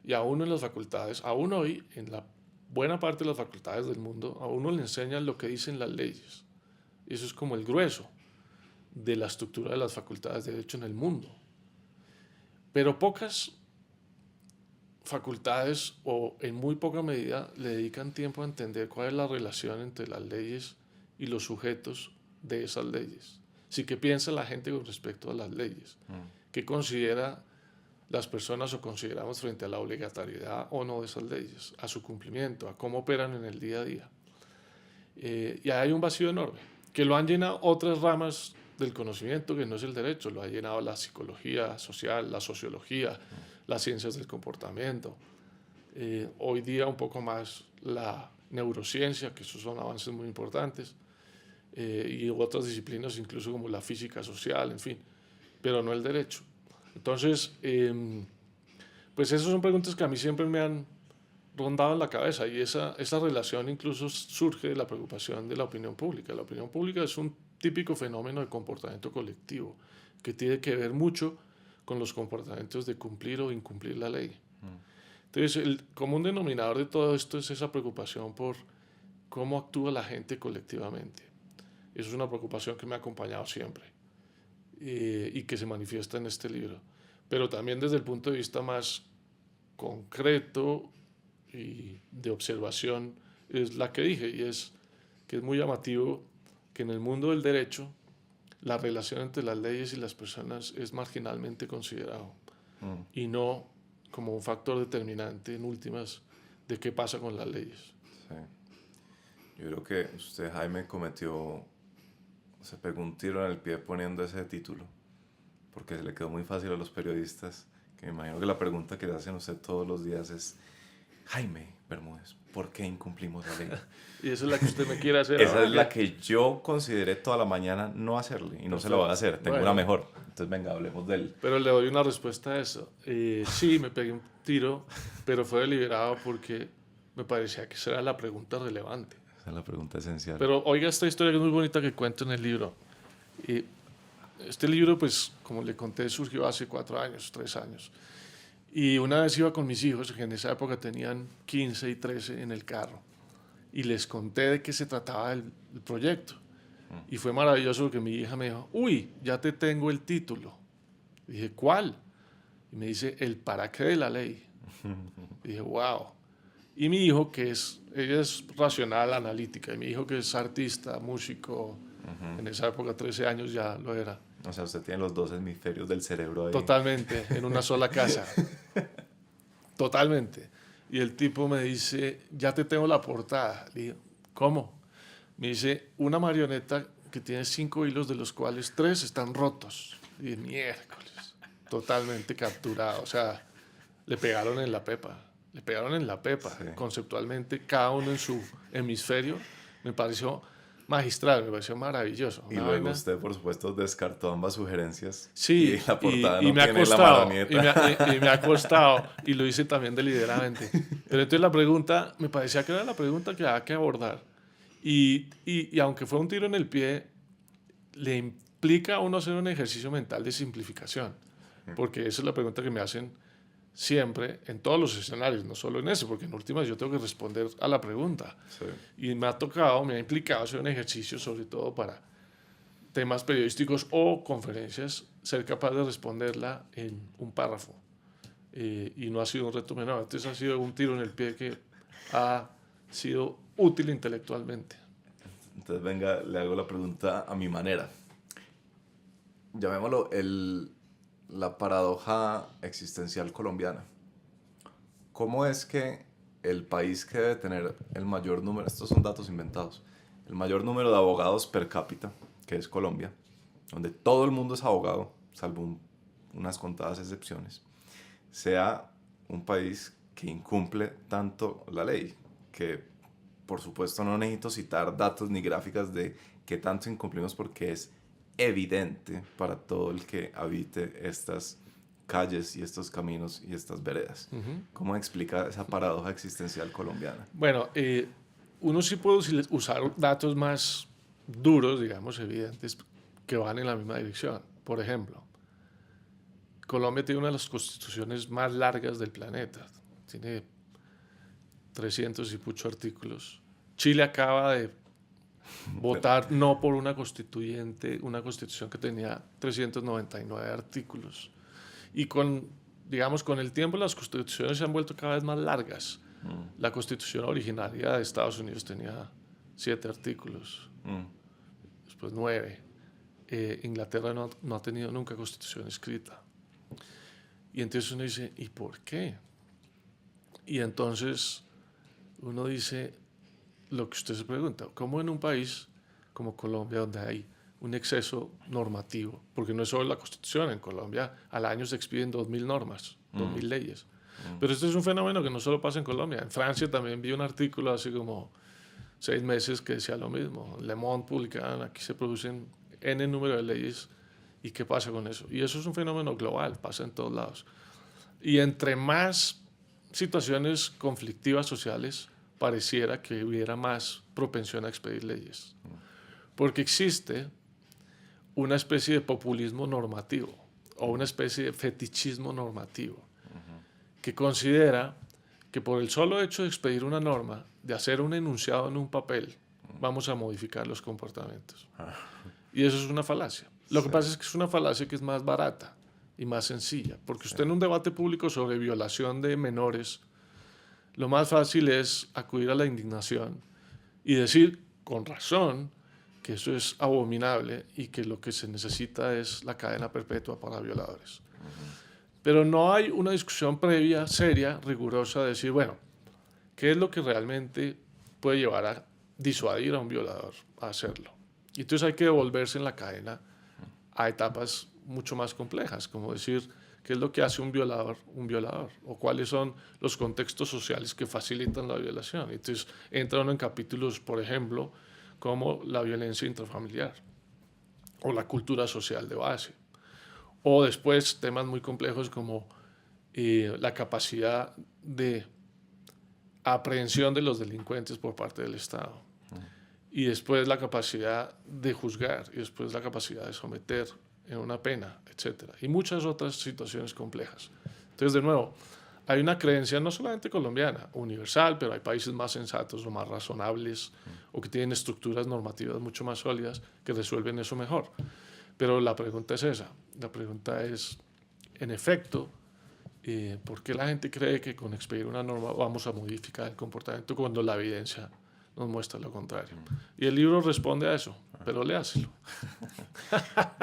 y a uno en las facultades, aún hoy, en la buena parte de las facultades del mundo, a uno le enseñan lo que dicen las leyes. Y eso es como el grueso de la estructura de las facultades de Derecho en el mundo. Pero pocas facultades o en muy poca medida le dedican tiempo a entender cuál es la relación entre las leyes y los sujetos de esas leyes. Sí, que piensa la gente con respecto a las leyes, qué considera las personas o consideramos frente a la obligatoriedad o no de esas leyes, a su cumplimiento, a cómo operan en el día a día. Y hay un vacío enorme, que lo han llenado otras ramas del conocimiento, que no es el derecho, lo ha llenado la psicología social, la sociología, las ciencias del comportamiento. Hoy día un poco más la neurociencia, que esos son avances muy importantes, y otras disciplinas incluso como la física social, en fin, pero no el derecho. Entonces, pues esas son preguntas que a mí siempre me han rondado en la cabeza y esa relación incluso surge de la preocupación de la opinión pública. La opinión pública es un típico fenómeno de comportamiento colectivo que tiene que ver mucho con los comportamientos de cumplir o incumplir la ley. Entonces, el común denominador de todo esto es esa preocupación por cómo actúa la gente colectivamente. Eso es una preocupación que me ha acompañado siempre y que se manifiesta en este libro. pero también desde el punto de vista más concreto y de observación es la que dije, y es que es muy llamativo que en el mundo del derecho la relación entre las leyes y las personas es marginalmente considerado y no como un factor determinante en últimas de qué pasa con las leyes. Sí. Yo creo que usted, Jaime, se pegó un tiro en el pie poniendo ese título, porque se le quedó muy fácil a los periodistas, que me imagino que la pregunta que le hacen a usted todos los días es: Jaime Bermúdez, ¿por qué incumplimos la ley? Y esa es la que usted me quiere hacer. Esa es la que yo consideré toda la mañana no hacerle, y no se la voy a hacer, tengo una mejor. Entonces venga, hablemos de él. Pero le doy una respuesta a eso. Sí, me pegué un tiro, pero fue deliberado porque me parecía que esa era la pregunta relevante. Esa es la pregunta esencial. Pero oiga esta historia que es muy bonita que cuento en el libro. Este libro, pues, como le conté, surgió hace 4 años, 3 años. Y una vez iba con mis hijos, que en esa época tenían 15 y 13 en el carro, y les conté de qué se trataba el proyecto. Y fue maravilloso porque mi hija me dijo: uy, ya te tengo el título. Y dije: ¿cuál? Y me dice: el para qué de la ley. Y dije: wow. Y mi hijo, ella es racional, analítica, y mi hijo, que es artista, músico, en esa época, 13 años, ya lo era. O sea, usted tiene los 2 hemisferios del cerebro ahí. Totalmente, en una sola casa. Totalmente. Y el tipo me dice: ya te tengo la portada. Le digo: ¿cómo? Me dice: una marioneta que tiene 5 hilos, de los cuales 3 están rotos. Y dije: miércoles. Totalmente capturado. O sea, le pegaron en la pepa. Le pegaron en la pepa. Sí. Conceptualmente, cada uno en su hemisferio. Me pareció magistral, me pareció maravilloso. Y luego usted, por supuesto, descartó ambas sugerencias. Sí, y la portada y no me tiene ha costado, la marioneta. y me ha costado, y lo hice también deliberadamente. Pero entonces la pregunta, me parecía que era la pregunta que había que abordar. Y aunque fue un tiro en el pie, le implica a uno hacer un ejercicio mental de simplificación. Porque esa es la pregunta que me hacen siempre, en todos los escenarios, no solo en ese, porque en últimas yo tengo que responder a la pregunta. Sí. Y me ha implicado hacer un ejercicio, sobre todo para temas periodísticos o conferencias, ser capaz de responderla en un párrafo. Y no ha sido un reto menor. Entonces ha sido un tiro en el pie que ha sido útil intelectualmente. Entonces venga, le hago la pregunta a mi manera. Llamémoslo la paradoja existencial colombiana. ¿Cómo es que el país que debe tener el mayor número, estos son datos inventados, el mayor número de abogados per cápita, que es Colombia, donde todo el mundo es abogado, salvo unas contadas excepciones, sea un país que incumple tanto la ley? Que por supuesto no necesito citar datos ni gráficas de qué tanto incumplimos, porque es evidente para todo el que habite estas calles y estos caminos y estas veredas. ¿Cómo explica esa paradoja existencial colombiana? Bueno, uno sí puede usar datos más duros, digamos, evidentes, que van en la misma dirección. Por ejemplo, Colombia tiene una de las constituciones más largas del planeta. Tiene 300 y muchos artículos. Chile acaba de votar no por una constitución que tenía 399 artículos. Y con el tiempo las constituciones se han vuelto cada vez más largas. La constitución originaria de Estados Unidos tenía 7 artículos, después 9. Inglaterra no ha tenido nunca constitución escrita. Y entonces uno dice: ¿y por qué? Y entonces uno dice lo que usted se pregunta: ¿cómo en un país como Colombia, donde hay un exceso normativo, porque no es solo la Constitución, en Colombia al año se expiden 2.000 normas, 2.000 leyes, pero este es un fenómeno que no solo pasa en Colombia? En Francia también vi un artículo hace como 6 meses que decía lo mismo. Le Monde publicaban: aquí se producen N número de leyes, ¿y qué pasa con eso? Y eso es un fenómeno global, pasa en todos lados. Y entre más situaciones conflictivas sociales, pareciera que hubiera más propensión a expedir leyes, porque existe una especie de populismo normativo o una especie de fetichismo normativo que considera que por el solo hecho de expedir una norma, de hacer un enunciado en un papel, vamos a modificar los comportamientos. Y eso es una falacia. Lo que pasa es que es una falacia que es más barata. y más sencilla. Porque usted en un debate público sobre violación de menores, lo más fácil es acudir a la indignación y decir con razón que eso es abominable y que lo que se necesita es la cadena perpetua para violadores. Pero no hay una discusión previa, seria, rigurosa, de decir, bueno, ¿qué es lo que realmente puede llevar a disuadir a un violador a hacerlo? Y entonces hay que devolverse en la cadena a etapas mucho más complejas, como decir, ¿qué es lo que hace un violador? ¿O cuáles son los contextos sociales que facilitan la violación? Entonces entra uno en capítulos, por ejemplo, como la violencia intrafamiliar o la cultura social de base. O después temas muy complejos como la capacidad de aprehensión de los delincuentes por parte del Estado. Y después la capacidad de juzgar, y después la capacidad de someter en una pena, etc. Y muchas otras situaciones complejas. Entonces, de nuevo, hay una creencia no solamente colombiana, universal, pero hay países más sensatos o más razonables o que tienen estructuras normativas mucho más sólidas que resuelven eso mejor. Pero la pregunta es esa. La pregunta es, en efecto, ¿por qué la gente cree que con expedir una norma vamos a modificar el comportamiento cuando la evidencia nos muestra lo contrario? Y el libro responde a eso, pero léaselo.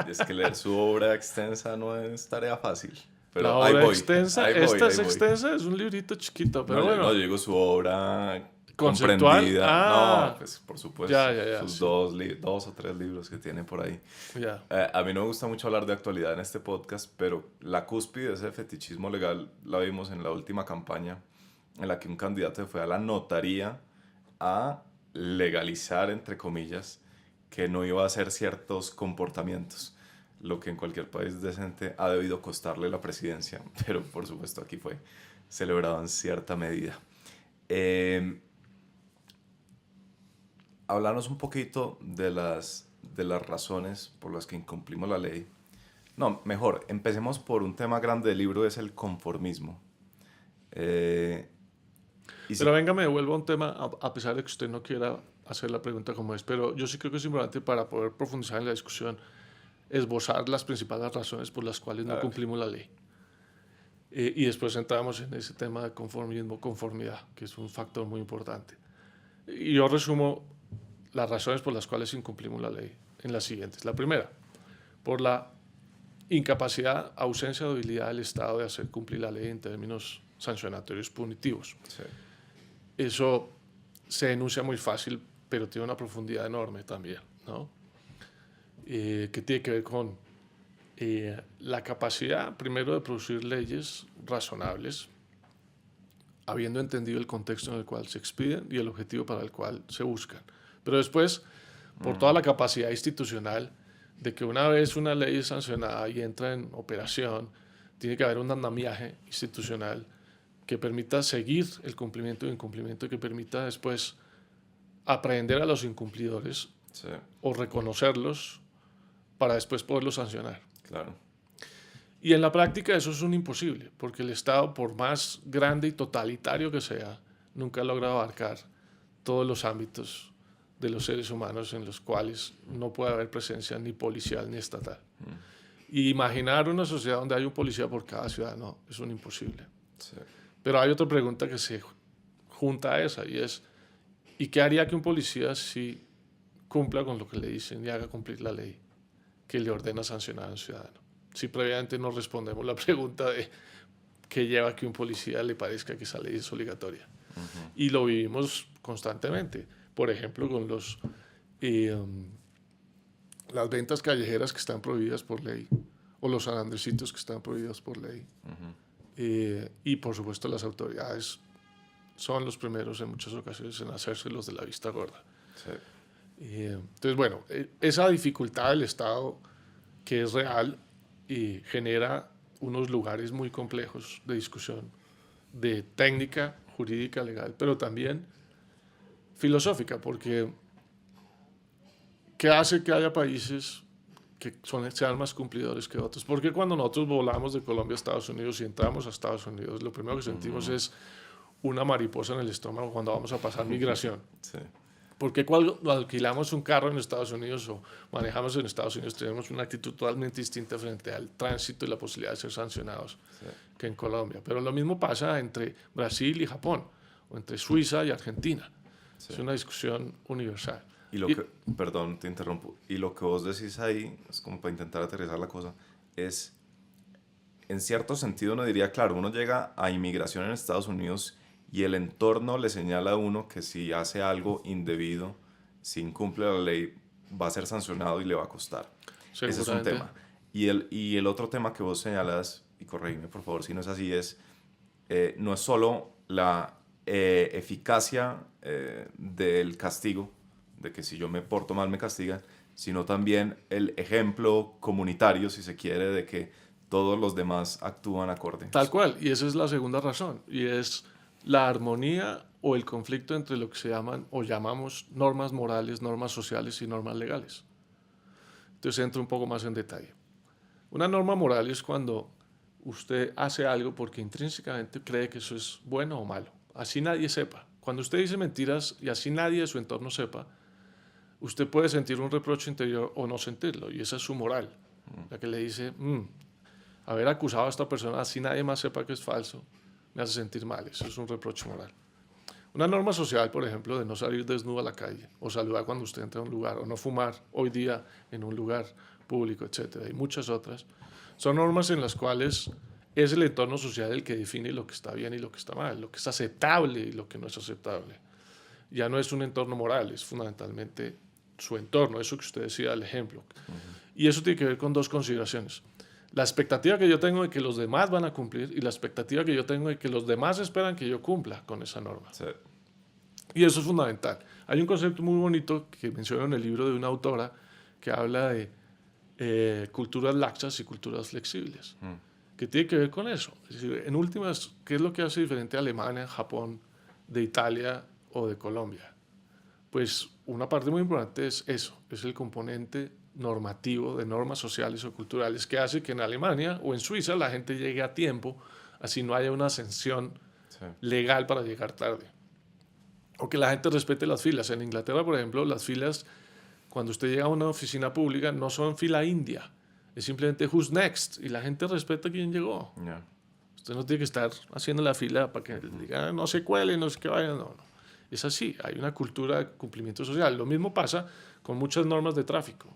Es que leer su obra extensa no es tarea fácil. Pero La obra extensa, esta es voy. extensa, es un librito chiquito, pero no, bueno. No, yo digo su obra ¿Conceptual? comprendida. No, pues por supuesto. Ya, sus sí. dos o tres libros que tiene por ahí. Ya. A mí no me gusta mucho hablar de actualidad en este podcast, pero la cúspide de ese fetichismo legal la vimos en la última campaña en la que un candidato fue a la notaría a legalizar, entre comillas, que no iba a hacer ciertos comportamientos, lo que en cualquier país decente ha debido costarle la presidencia, pero por supuesto aquí fue celebrado en cierta medida. Hablarnos un poquito de las razones por las que incumplimos la ley. No, mejor, empecemos por un tema grande del libro, es el conformismo. Pero venga, me devuelvo a un tema, a pesar de que usted no quiera hacer la pregunta como es, pero yo sí creo que es importante para poder profundizar en la discusión, esbozar las principales razones por las cuales no cumplimos la ley. Y después entramos en ese tema de conformismo, conformidad, que es un factor muy importante. Y yo resumo las razones por las cuales incumplimos la ley en las siguientes. La primera, por la incapacidad, ausencia de habilidad del Estado de hacer cumplir la ley en términos sancionatorios punitivos. Sí. Eso se denuncia muy fácil, pero tiene una profundidad enorme también, ¿no? Que tiene que ver con la capacidad, primero, de producir leyes razonables, habiendo entendido el contexto en el cual se expiden y el objetivo para el cual se buscan. Pero después, por toda la capacidad institucional de que una vez una ley es sancionada y entra en operación, tiene que haber un andamiaje institucional que permita seguir el cumplimiento e incumplimiento y que permita después aprehender a los incumplidores o reconocerlos para después poderlos sancionar. Claro. Y en la práctica eso es un imposible, porque el Estado, por más grande y totalitario que sea, nunca logra abarcar todos los ámbitos de los seres humanos en los cuales no puede haber presencia ni policial ni estatal. Y imaginar una sociedad donde hay un policía por cada ciudadano es un imposible. Sí. Pero hay otra pregunta que se junta a esa, y es, ¿y qué haría que un policía si cumpla con lo que le dicen y haga cumplir la ley que le ordena sancionar a un ciudadano? Si previamente no respondemos la pregunta de qué lleva a que un policía le parezca que esa ley es obligatoria. Y lo vivimos constantemente. Por ejemplo, con las ventas callejeras que están prohibidas por ley, o los sanandresitos que están prohibidos por ley. Y por supuesto las autoridades son los primeros en muchas ocasiones en hacerse los de la vista gorda. Sí. Entonces, bueno, esa dificultad del Estado que es real y genera unos lugares muy complejos de discusión, de técnica jurídica legal, pero también filosófica, porque ¿qué hace que haya países que sean más cumplidores que otros? Porque cuando nosotros volamos de Colombia a Estados Unidos y entramos a Estados Unidos, lo primero que sentimos es una mariposa en el estómago cuando vamos a pasar migración. Sí. Porque cuando alquilamos un carro en Estados Unidos o manejamos en Estados Unidos tenemos una actitud totalmente distinta frente al tránsito y la posibilidad de ser sancionados Sí. que en Colombia. Pero lo mismo pasa entre Brasil y Japón o entre Suiza y Argentina. Sí. Es una discusión universal. Y lo que, perdón, te interrumpo. Y lo que vos decís ahí, es como para intentar aterrizar la cosa, es, en cierto sentido uno diría, claro, uno llega a inmigración en Estados Unidos y el entorno le señala a uno que si hace algo indebido, si incumple la ley, va a ser sancionado y le va a costar. Ese es un Seguramente. tema. Y el otro tema que vos señalas, y corrígeme por favor si no es así, es no es solo la eficacia del castigo, de que si yo me porto mal me castigan, sino también el ejemplo comunitario, si se quiere, de que todos los demás actúan acorde. Tal cual, y esa es la segunda razón, y es la armonía o el conflicto entre lo que se llaman o llamamos normas morales, normas sociales y normas legales. Entonces entro un poco más en detalle. Una norma moral es cuando usted hace algo porque intrínsecamente cree que eso es bueno o malo, así nadie sepa. Cuando usted dice mentiras y así nadie de su entorno sepa, usted puede sentir un reproche interior o no sentirlo, y esa es su moral, la que le dice, haber acusado a esta persona así nadie más sepa que es falso, me hace sentir mal, eso es un reproche moral. Una norma social, por ejemplo, de no salir desnudo a la calle, o saludar cuando usted entra a un lugar, o no fumar hoy día en un lugar público, etcétera, y muchas otras, son normas en las cuales es el entorno social el que define lo que está bien y lo que está mal, lo que es aceptable y lo que no es aceptable. Ya no es un entorno moral, es fundamentalmente su entorno, eso que usted decía, el ejemplo. Y eso tiene que ver con dos consideraciones. La expectativa que yo tengo de que los demás van a cumplir y la expectativa que yo tengo de que los demás esperan que yo cumpla con esa norma. Sí. Y eso es fundamental. Hay un concepto muy bonito que menciono en el libro de una autora que habla de culturas laxas y culturas flexibles, que tiene que ver con eso. Es decir, en últimas, ¿qué es lo que hace diferente a Alemania, Japón, de Italia o de Colombia? Pues una parte muy importante es eso, es el componente normativo de normas sociales o culturales que hace que en Alemania o en Suiza la gente llegue a tiempo, así no haya una sanción Sí. legal para llegar tarde. O que la gente respete las filas. En Inglaterra, por ejemplo, las filas, cuando usted llega a una oficina pública, no son fila india, es simplemente who's next, y la gente respeta quién llegó. Yeah. Usted no tiene que estar haciendo la fila para que le digan, no se cuele, no sé qué vaya, no. Es así, hay una cultura de cumplimiento social. Lo mismo pasa con muchas normas de tráfico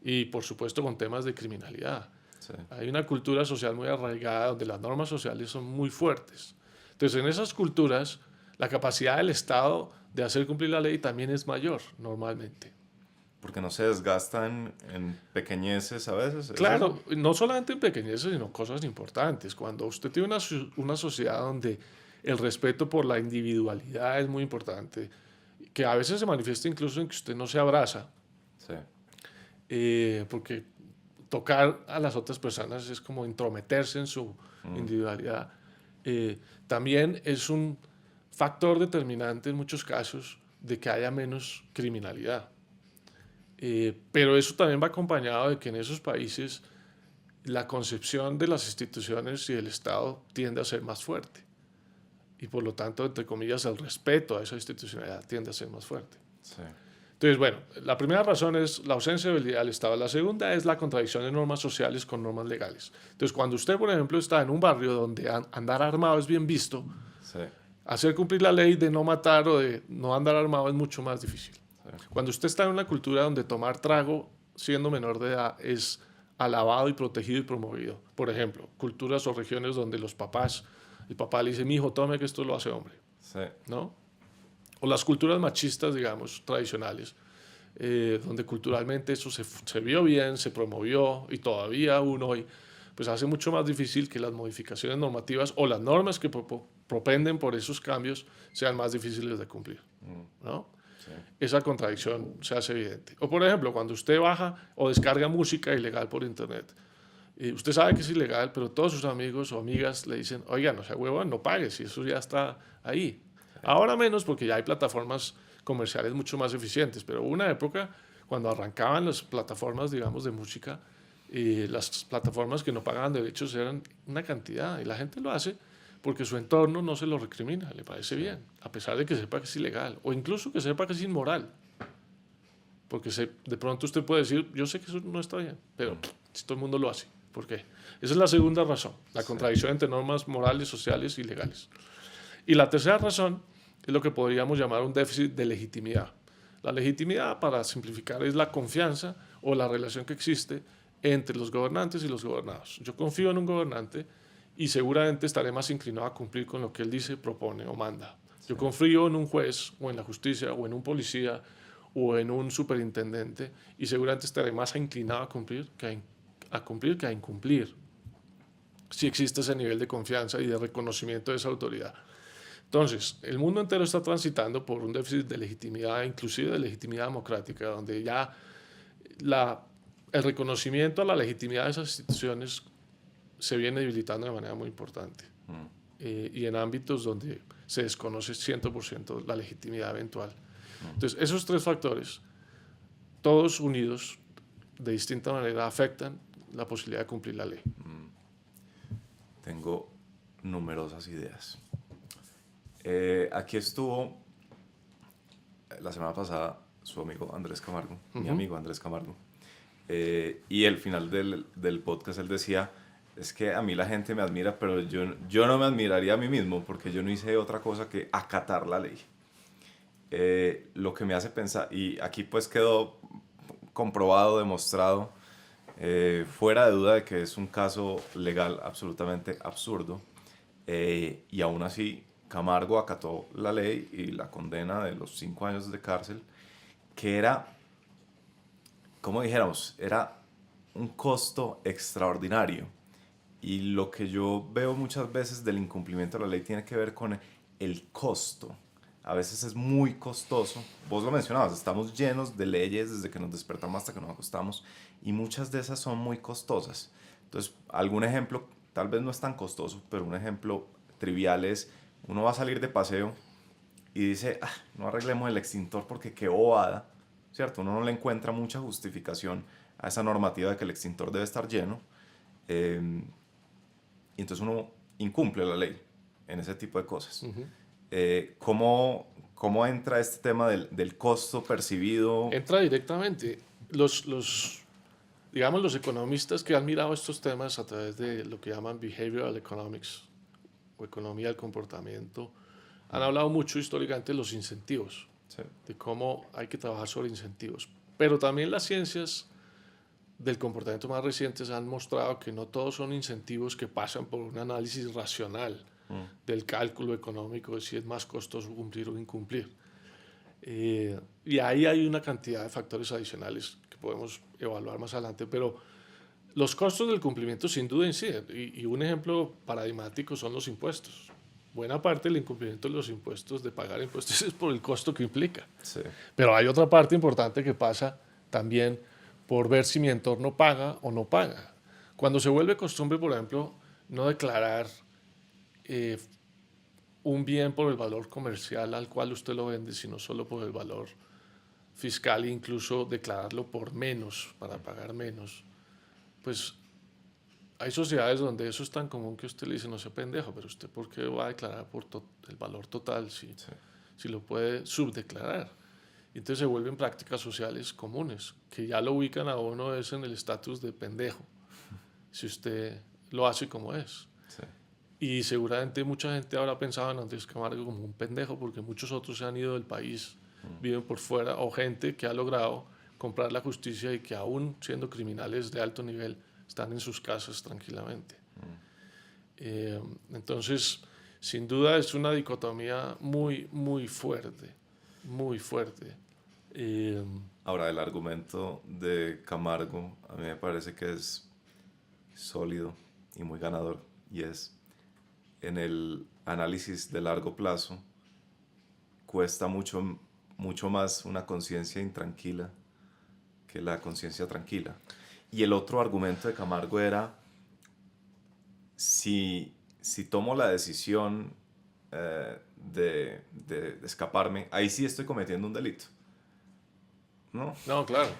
y, por supuesto, con temas de criminalidad. Sí. Hay una cultura social muy arraigada donde las normas sociales son muy fuertes. Entonces, en esas culturas, la capacidad del Estado de hacer cumplir la ley también es mayor, normalmente. Porque no se desgastan en pequeñeces a veces. ¿es Claro, eso? no solamente en pequeñeces, sino cosas importantes. Cuando usted tiene una sociedad donde el respeto por la individualidad es muy importante, que a veces se manifiesta incluso en que usted no se abraza, Sí. porque tocar a las otras personas es como intrometerse en su individualidad. También es un factor determinante en muchos casos de que haya menos criminalidad. Pero eso también va acompañado de que en esos países la concepción de las instituciones y del Estado tiende a ser más fuerte. Y por lo tanto, entre comillas, el respeto a esa institucionalidad tiende a ser más fuerte. Sí. Entonces, bueno, la primera razón es la ausencia de habilidad del Estado. La segunda es la contradicción de normas sociales con normas legales. Entonces, cuando usted, por ejemplo, está en un barrio donde andar armado es bien visto, Sí. hacer cumplir la ley de no matar o de no andar armado es mucho más difícil. Cuando usted está en una cultura donde tomar trago siendo menor de edad es alabado y protegido y promovido. Por ejemplo, culturas o regiones donde los papás, el papá le dice, mi hijo, tome que esto lo hace hombre, Sí. ¿no? O las culturas machistas, digamos, tradicionales, donde culturalmente eso se vio bien, se promovió y todavía aún hoy, pues hace mucho más difícil que las modificaciones normativas o las normas que propenden por esos cambios sean más difíciles de cumplir, ¿no? Sí. Esa contradicción se hace evidente. O por ejemplo, cuando usted baja o descarga música ilegal por internet, usted sabe que es ilegal, pero todos sus amigos o amigas le dicen, oiga, no sea huevón, no pague, si eso ya está ahí. Ahora menos porque ya hay plataformas comerciales mucho más eficientes, pero hubo una época cuando arrancaban las plataformas, digamos, de música, las plataformas que no pagaban derechos eran una cantidad, y la gente lo hace porque su entorno no se lo recrimina, le parece bien, a pesar de que sepa que es ilegal, o incluso que sepa que es inmoral. Porque de pronto usted puede decir, yo sé que eso no está bien, pero si todo el mundo lo hace, ¿por qué? Esa es la segunda razón, la contradicción entre normas morales, sociales y legales. Y la tercera razón es lo que podríamos llamar un déficit de legitimidad. La legitimidad, para simplificar, es la confianza o la relación que existe entre los gobernantes y los gobernados. Yo confío en un gobernante y seguramente estaré más inclinado a cumplir con lo que él dice, propone o manda. Yo confío en un juez o en la justicia o en un policía o en un superintendente y seguramente estaré más inclinado a cumplir que a incumplir, si existe ese nivel de confianza y de reconocimiento de esa autoridad. Entonces, el mundo entero está transitando por un déficit de legitimidad, inclusive de legitimidad democrática, donde ya el reconocimiento a la legitimidad de esas instituciones se viene debilitando de manera muy importante. Y en ámbitos donde se desconoce 100% la legitimidad eventual. Entonces, esos tres factores, todos unidos, de distinta manera, afectan la posibilidad de cumplir la ley. Tengo numerosas ideas. Aquí estuvo la semana pasada su amigo Andrés Camargo, mi amigo Andrés Camargo, y al final del podcast él decía, es que a mí la gente me admira, pero yo no me admiraría a mí mismo porque yo no hice otra cosa que acatar la ley. Lo que me hace pensar, y aquí pues quedó comprobado, demostrado, fuera de duda de que es un caso legal absolutamente absurdo, y aún así Camargo acató la ley y la condena de los 5 años de cárcel, que era, como dijéramos, era un costo extraordinario. Y lo que yo veo muchas veces del incumplimiento de la ley tiene que ver con el costo. A veces es muy costoso. Vos lo mencionabas, estamos llenos de leyes desde que nos despertamos hasta que nos acostamos y muchas de esas son muy costosas. Entonces, algún ejemplo, tal vez no es tan costoso, pero un ejemplo trivial es, uno va a salir de paseo y dice, no arreglemos el extintor porque qué bobada, ¿cierto? Uno no le encuentra mucha justificación a esa normativa de que el extintor debe estar lleno. Y entonces uno incumple la ley en ese tipo de cosas. ¿Cómo entra este tema del costo percibido? Entra directamente. Digamos, los economistas que han mirado estos temas a través de lo que llaman behavioral economics o economía del comportamiento, han hablado mucho históricamente de los incentivos, Sí. de cómo hay que trabajar sobre incentivos. Pero también las ciencias del comportamiento más recientes han mostrado que no todos son incentivos que pasan por un análisis racional del cálculo económico de si es más costoso cumplir o incumplir. Y ahí hay una cantidad de factores adicionales que podemos evaluar más adelante, pero los costos del cumplimiento sin duda inciden. Y un ejemplo paradigmático son los impuestos. Buena parte del incumplimiento de los impuestos, de pagar impuestos, es por el costo que implica. Sí. Pero hay otra parte importante que pasa también por ver si mi entorno paga o no paga. Cuando se vuelve costumbre, por ejemplo, no declarar un bien por el valor comercial al cual usted lo vende, sino solo por el valor fiscal e incluso declararlo por menos, para pagar menos, pues hay sociedades donde eso es tan común que usted le dice, no sea pendejo, pero usted ¿por qué va a declarar por el valor total si lo puede subdeclarar? Y entonces se vuelven prácticas sociales comunes, que ya lo ubican a uno es en el estatus de pendejo, si usted lo hace como es. Sí. Y seguramente mucha gente habrá pensado en Andrés Camargo como un pendejo, porque muchos otros se han ido del país, viven por fuera, o gente que ha logrado comprar la justicia y que aún siendo criminales de alto nivel están en sus casas tranquilamente. Entonces, sin duda es una dicotomía muy, muy fuerte, muy fuerte. Ahora, el argumento de Camargo a mí me parece que es sólido y muy ganador, y es, en el análisis de largo plazo, cuesta mucho, mucho más una conciencia intranquila que la conciencia tranquila. Y el otro argumento de Camargo era, si tomo la decisión de escaparme, ahí sí estoy cometiendo un delito. ¿No? No, claro.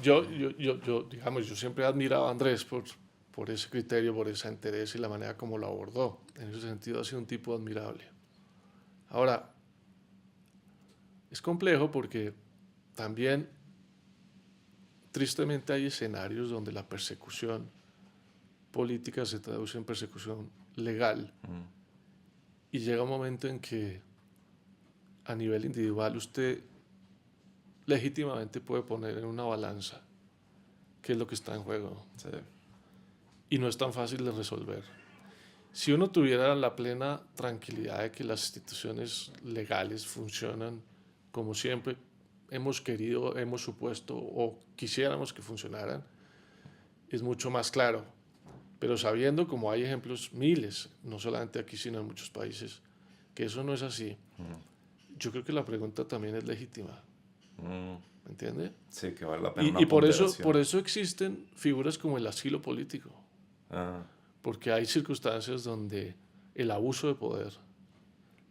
Yo, digamos, yo siempre he admirado a Andrés por ese criterio, por esa interés y la manera como lo abordó. En ese sentido ha sido un tipo admirable. Ahora, es complejo porque también tristemente hay escenarios donde la persecución política se traduce en persecución legal y llega un momento en que a nivel individual usted legítimamente puede poner en una balanza qué es lo que está en juego. Sí. Y no es tan fácil de resolver. Si uno tuviera la plena tranquilidad de que las instituciones legales funcionan como siempre hemos querido, hemos supuesto o quisiéramos que funcionaran, es mucho más claro. Pero sabiendo, como hay ejemplos miles, no solamente aquí, sino en muchos países, que eso no es así, yo creo que la pregunta también es legítima. ¿Me entiende? Sí, que vale la pena una Y por ponderación. eso existen figuras como el asilo político. Porque hay circunstancias donde el abuso de poder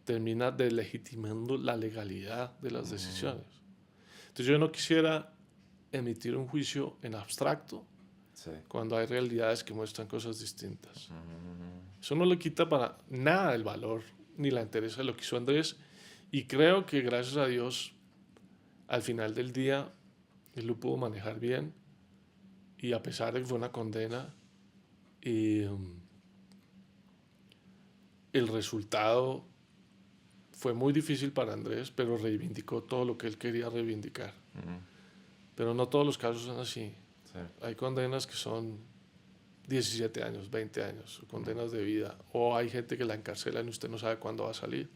termina deslegitimando la legalidad de las decisiones. Entonces yo no quisiera emitir un juicio en abstracto cuando hay realidades que muestran cosas distintas. Eso no le quita para nada el valor ni la interés de lo que hizo Andrés, y creo que gracias a Dios al final del día él lo pudo manejar bien, y a pesar de que fue una condena, el resultado fue muy difícil para Andrés, pero reivindicó todo lo que él quería reivindicar. Pero no todos los casos son así. Sí. Hay condenas que son 17 años, 20 años, condenas de vida, o hay gente que la encarcelan y usted no sabe cuándo va a salir,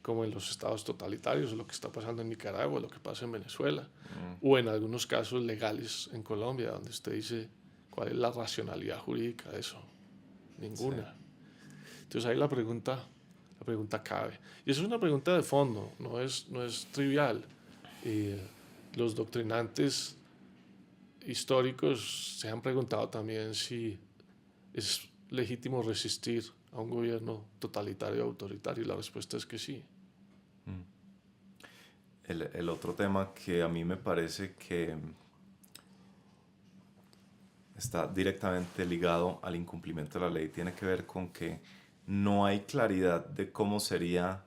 como en los estados totalitarios, lo que está pasando en Nicaragua, lo que pasa en Venezuela, o en algunos casos legales en Colombia, donde usted dice, ¿cuál es la racionalidad jurídica de eso? Ninguna. Sí. Entonces ahí la pregunta cabe. Y eso es una pregunta de fondo, no es trivial. Los doctrinantes históricos se han preguntado también si es legítimo resistir a un gobierno totalitario o autoritario, y la respuesta es que sí. El otro tema que a mí me parece que está directamente ligado al incumplimiento de la ley tiene que ver con que no hay claridad de cómo sería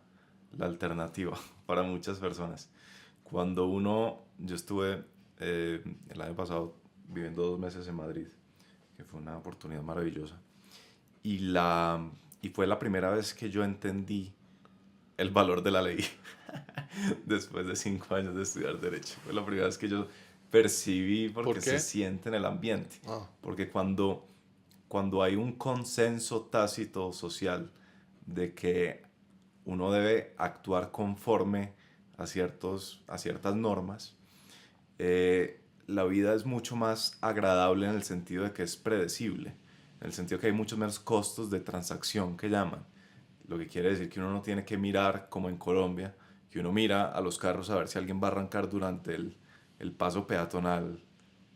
la alternativa para muchas personas. Yo estuve el año pasado viviendo 2 meses en Madrid, que fue una oportunidad maravillosa, y fue la primera vez que yo entendí el valor de la ley después de 5 años de estudiar Derecho. Fue la primera vez que yo percibí porque se siente en el ambiente. Porque cuando hay un consenso tácito social de que uno debe actuar conforme a ciertas normas, la vida es mucho más agradable en el sentido de que es predecible, en el sentido que hay muchos menos costos de transacción que llaman. Lo que quiere decir que uno no tiene que mirar como en Colombia, que uno mira a los carros a ver si alguien va a arrancar durante el paso peatonal,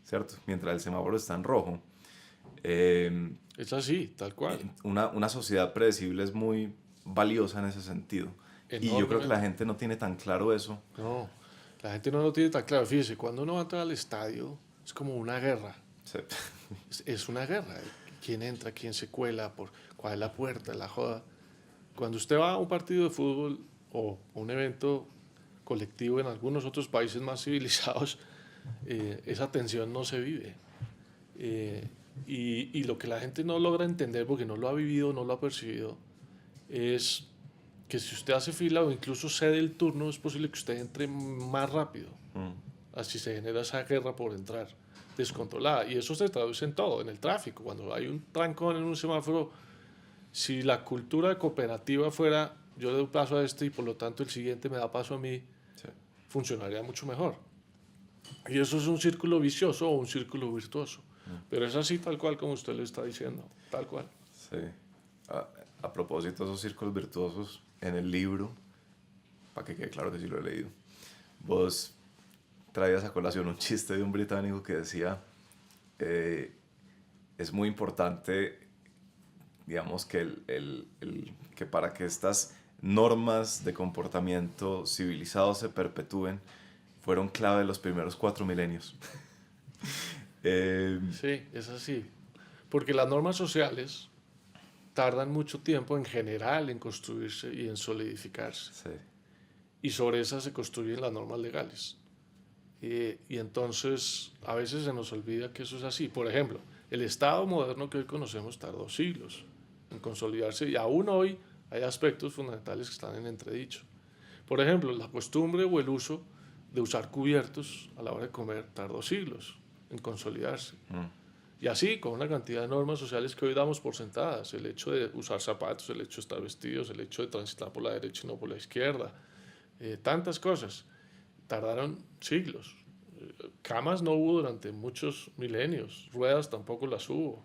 ¿cierto? Mientras el semáforo está en rojo. Es así, tal cual. Una sociedad predecible es muy valiosa en ese sentido. Y yo creo que la gente no tiene tan claro eso. No, la gente no lo tiene tan claro. Fíjese, cuando uno va a entrar al estadio, es como una guerra. Sí. Es una guerra. ¿Quién entra? ¿Quién se cuela? ¿Cuál es la puerta? La joda. Cuando usted va a un partido de fútbol o un evento colectivo en algunos otros países más civilizados, esa tensión no se vive. Y lo que la gente no logra entender, porque no lo ha vivido, no lo ha percibido, es que si usted hace fila o incluso cede el turno, es posible que usted entre más rápido. Así se genera esa guerra por entrar descontrolada. Y eso se traduce en todo, en el tráfico. Cuando hay un trancón en un semáforo, si la cultura cooperativa fuera, yo le doy paso a este y por lo tanto el siguiente me da paso a mí, sí, funcionaría mucho mejor. Y eso es un círculo vicioso o un círculo virtuoso. Pero es así tal cual como usted lo está diciendo, tal cual. Sí. A propósito de esos círculos virtuosos, en el libro, para que quede claro que sí lo he leído, vos traías a colación un chiste de un británico que decía, es muy importante, digamos, que que para que estas normas de comportamiento civilizado se perpetúen, fueron clave los primeros 4 milenios. Sí, es así. Porque las normas sociales tardan mucho tiempo en general en construirse y en solidificarse. Sí. Y sobre esas se construyen las normas legales. Y entonces a veces se nos olvida que eso es así. Por ejemplo, el Estado moderno que hoy conocemos tardó siglos en consolidarse y aún hoy hay aspectos fundamentales que están en entredicho. Por ejemplo, la costumbre o el uso de usar cubiertos a la hora de comer tardó siglos en consolidarse. Y así, con una cantidad de normas sociales que hoy damos por sentadas, el hecho de usar zapatos, el hecho de estar vestidos, el hecho de transitar por la derecha y no por la izquierda, tantas cosas, tardaron siglos. Camas no hubo durante muchos milenios, ruedas tampoco las hubo,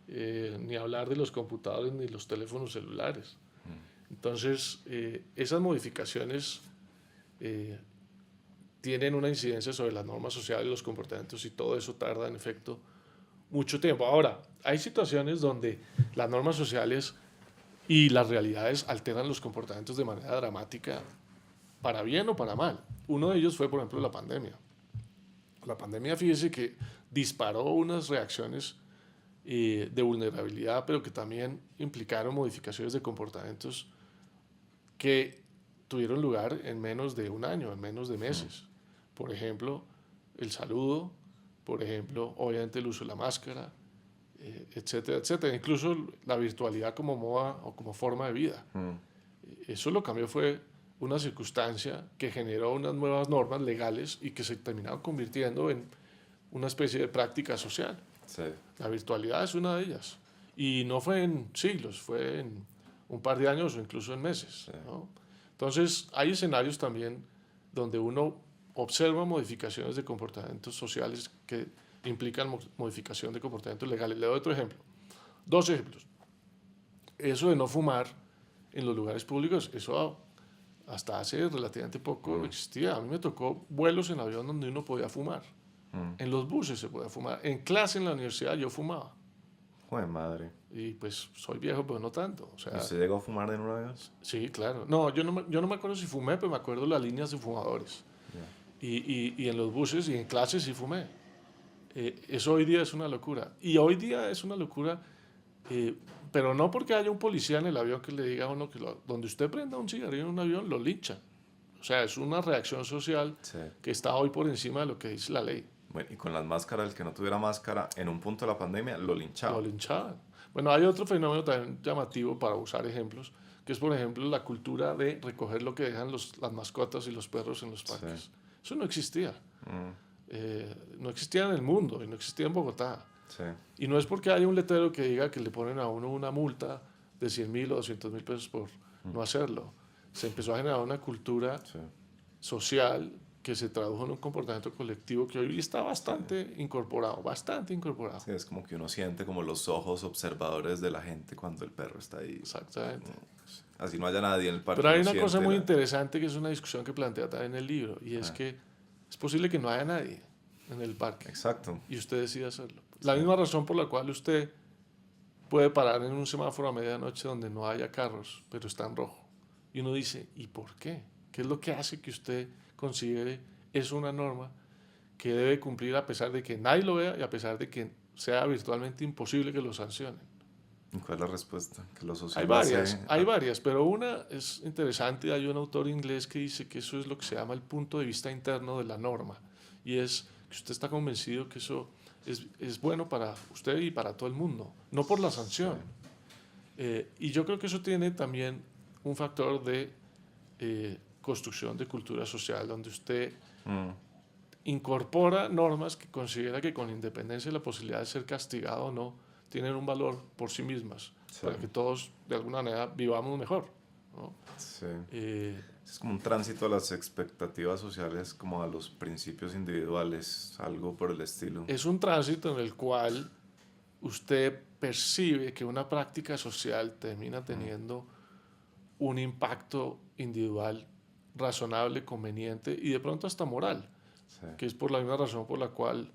ni hablar de los computadores ni los teléfonos celulares. Entonces, esas modificaciones tienen una incidencia sobre las normas sociales, los comportamientos y todo eso tarda en efecto mucho tiempo. Ahora, hay situaciones donde las normas sociales y las realidades alteran los comportamientos de manera dramática, para bien o para mal. Uno de ellos fue, por ejemplo, la pandemia. La pandemia, fíjese que disparó unas reacciones de vulnerabilidad, pero que también implicaron modificaciones de comportamientos que tuvieron lugar en menos de un año, en menos de meses. Por ejemplo, el saludo, por ejemplo, obviamente el uso de la máscara, etcétera, etcétera. Incluso la virtualidad como moda o como forma de vida. Eso lo cambió fue una circunstancia que generó unas nuevas normas legales y que se terminaron convirtiendo en una especie de práctica social. Sí. La virtualidad es una de ellas. Y no fue en siglos, fue en un par de años o incluso en meses. Sí. ¿No? Entonces, hay escenarios también donde uno observa modificaciones de comportamientos sociales que implican modificación de comportamientos legales. Le doy otro ejemplo. Dos ejemplos. Eso de no fumar en los lugares públicos, eso hasta hace relativamente poco existía. A mí me tocó vuelos en avión donde uno podía fumar. En los buses se podía fumar. En clase en la universidad yo fumaba. Joder, madre. Y pues soy viejo, pero no tanto. O sea, ¿Y usted llegó a fumar en una vez? Sí, claro. No, yo no me acuerdo si fumé, pero me acuerdo las líneas de fumadores. Y en los buses y en clases sí fumé. Eso hoy día es una locura. Y hoy día es una locura, pero no porque haya un policía en el avión que le diga a uno que donde usted prenda un cigarrillo en un avión, lo linchan. O sea, es una reacción social que está hoy por encima de lo que dice la ley. Bueno, y con las máscaras, el que no tuviera máscara, en un punto de la pandemia, lo linchaban. Lo linchaban. Bueno, hay otro fenómeno también llamativo para usar ejemplos, que es, por ejemplo, la cultura de recoger lo que dejan las mascotas y los perros en los parques. Sí. Eso no existía. No existía en el mundo y no existía en Bogotá. Sí. Y no es porque haya un letrero que diga que le ponen a uno una multa de 100.000 o 200.000 pesos por no hacerlo. Se empezó a generar una cultura social que se tradujo en un comportamiento colectivo que hoy está bastante incorporado, bastante incorporado. Sí, es como que uno siente como los ojos observadores de la gente cuando el perro está ahí. Exactamente. Así no haya nadie en el parque. Pero hay una cosa muy interesante que es una discusión que plantea también el libro, y es que es posible que no haya nadie en el parque. Exacto. Y usted decide hacerlo. La misma razón por la cual usted puede parar en un semáforo a medianoche donde no haya carros, pero está en rojo. Y uno dice, ¿y por qué? ¿Qué es lo que hace que usted considere es una norma que debe cumplir a pesar de que nadie lo vea y a pesar de que sea virtualmente imposible que lo sancionen? ¿Y cuál es la respuesta? Que lo hay varias, pero una es interesante. Hay un autor inglés que dice que eso es lo que se llama el punto de vista interno de la norma, y es que usted está convencido que eso es bueno para usted y para todo el mundo, no por la sanción. Y yo creo que eso tiene también un factor de construcción de cultura social, donde usted incorpora normas que considera que con independencia de la posibilidad de ser castigado o no, tienen un valor por sí mismas, para que todos de alguna manera vivamos mejor, ¿no? Sí. Es como un tránsito a las expectativas sociales, como a los principios individuales, algo por el estilo. Es un tránsito en el cual usted percibe que una práctica social termina teniendo un impacto individual razonable, conveniente y de pronto hasta moral, que es por la misma razón por la cual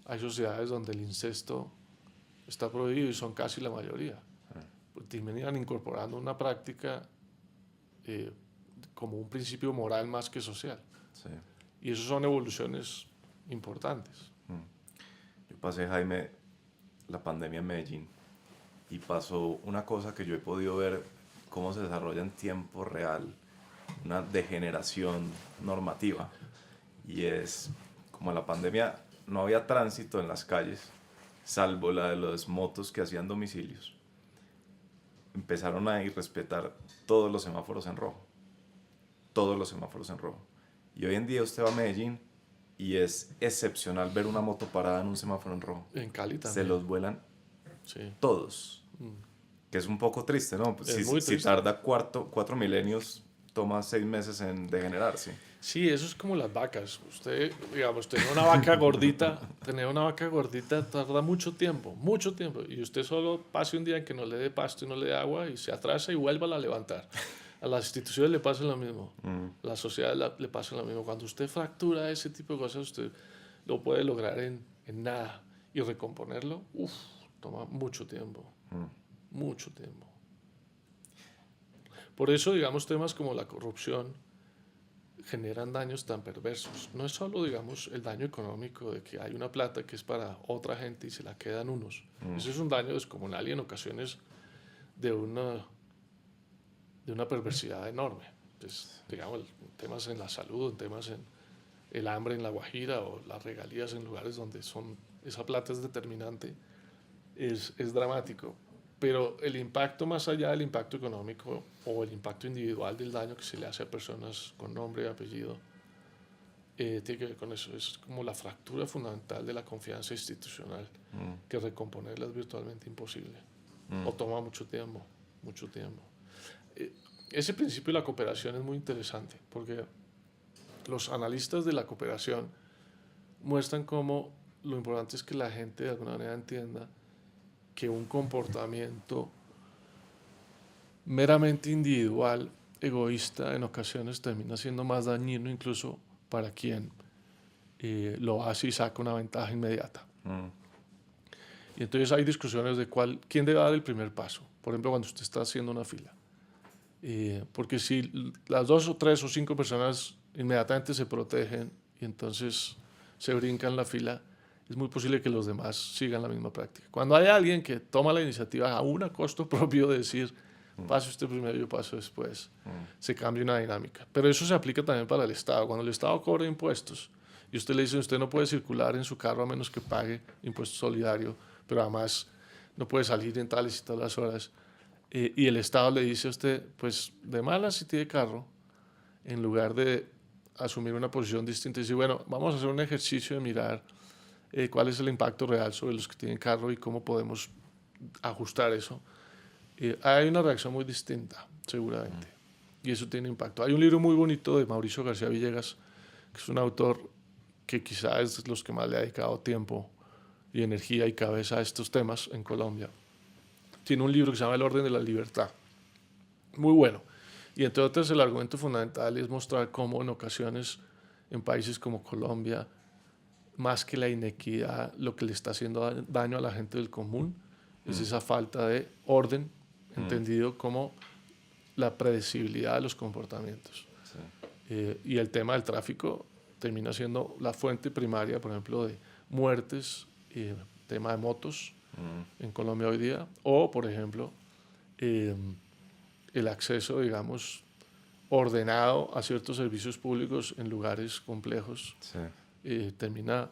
hay sociedades donde el incesto está prohibido y son casi la mayoría. Terminan incorporando una práctica como un principio moral más que social. Y eso son evoluciones importantes. Yo pasé, Jaime, la pandemia en Medellín y pasó una cosa que yo he podido ver cómo se desarrolla en tiempo real, una degeneración normativa, y es como la pandemia no había tránsito en las calles, salvo la de los motos que hacían domicilios, empezaron a irrespetar todos los semáforos en rojo. Todos los semáforos en rojo. Y hoy en día usted va a Medellín y es excepcional ver una moto parada en un semáforo en rojo. En Cali también. Se los vuelan Sí. todos. Que es un poco triste, ¿no? Es muy Si triste. tarda 4 milenios, toma 6 meses en degenerarse. Sí, eso es como las vacas. Usted, digamos, tener una vaca gordita tarda mucho tiempo. Y usted solo pase un día en que no le dé pasto y no le dé agua y se atrasa y vuelva a levantar. A las instituciones le pasa lo mismo. A la sociedad le pasa lo mismo. Cuando usted fractura ese tipo de cosas, usted lo puede lograr en nada. Y recomponerlo, toma mucho tiempo. Mucho tiempo. Por eso, digamos, temas como la corrupción generan daños tan perversos. No es solo, digamos, el daño económico de que hay una plata que es para otra gente y se la quedan unos. Ese es un daño descomunal y en ocasiones de una perversidad enorme. Entonces, digamos, temas en la salud, temas en el hambre en La Guajira o las regalías en lugares donde esa plata es determinante, es dramático. Pero el impacto más allá del impacto económico o el impacto individual del daño que se le hace a personas con nombre y apellido, tiene que ver con eso. Es como la fractura fundamental de la confianza institucional, que recomponerla es virtualmente imposible. O toma mucho tiempo, mucho tiempo. Ese principio de la cooperación es muy interesante, porque los analistas de la cooperación muestran cómo lo importante es que la gente de alguna manera entienda que un comportamiento meramente individual, egoísta, en ocasiones termina siendo más dañino incluso para quien lo hace y saca una ventaja inmediata. Y entonces hay discusiones de quién debe dar el primer paso. Por ejemplo, cuando usted está haciendo una fila. Porque si las 2 o 3 o 5 personas inmediatamente se protegen y entonces se brincan la fila, es muy posible que los demás sigan la misma práctica. Cuando hay alguien que toma la iniciativa aún a costo propio de decir, paso usted primero, yo paso después, se cambia una dinámica. Pero eso se aplica también para el Estado. Cuando el Estado cobra impuestos y usted le dice, usted no puede circular en su carro a menos que pague impuesto solidario, pero además no puede salir en tales y tales horas, y el Estado le dice a usted, pues de malas si tiene carro, en lugar de asumir una posición distinta y decir, bueno, vamos a hacer un ejercicio de mirar cuál es el impacto real sobre los que tienen carro y cómo podemos ajustar eso. Hay una reacción muy distinta, seguramente, y eso tiene impacto. Hay un libro muy bonito de Mauricio García Villegas, que es un autor que quizás es de los que más le ha dedicado tiempo y energía y cabeza a estos temas en Colombia. Tiene un libro que se llama El orden de la libertad, muy bueno. Y entre otras, el argumento fundamental es mostrar cómo en ocasiones en países como Colombia, más que la inequidad, lo que le está haciendo daño a la gente del común es esa falta de orden, entendido como la predecibilidad de los comportamientos. Sí. Y el tema del tráfico termina siendo la fuente primaria, por ejemplo, de muertes, tema de motos en Colombia hoy día, o, por ejemplo, el acceso, digamos, ordenado a ciertos servicios públicos en lugares complejos. Sí. Termina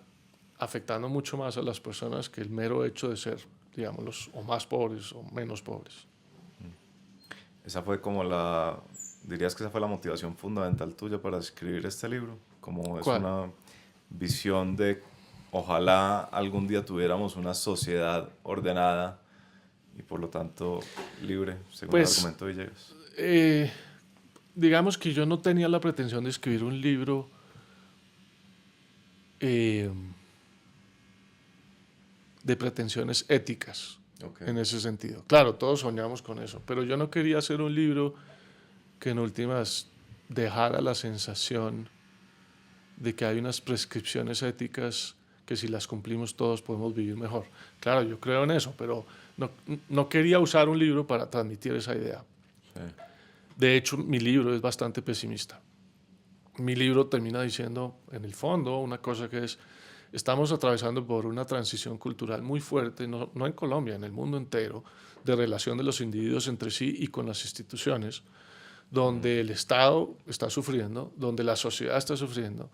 afectando mucho más a las personas que el mero hecho de ser, digamos, o más pobres o menos pobres. Esa fue como dirías que esa fue la motivación fundamental tuya para escribir este libro, como es una visión de ojalá algún día tuviéramos una sociedad ordenada y por lo tanto libre, según el argumento de Villegas. Digamos que yo no tenía la pretensión de escribir un libro de pretensiones éticas, en ese sentido. Claro, todos soñamos con eso, pero yo no quería hacer un libro que en últimas dejara la sensación de que hay unas prescripciones éticas que si las cumplimos todos podemos vivir mejor. Claro, yo creo en eso, pero no quería usar un libro para transmitir esa idea. Sí. De hecho, mi libro es bastante pesimista. Mi libro termina diciendo, en el fondo, una cosa que es, estamos atravesando por una transición cultural muy fuerte, no en Colombia, en el mundo entero, de relación de los individuos entre sí y con las instituciones, donde el Estado está sufriendo, donde la sociedad está sufriendo,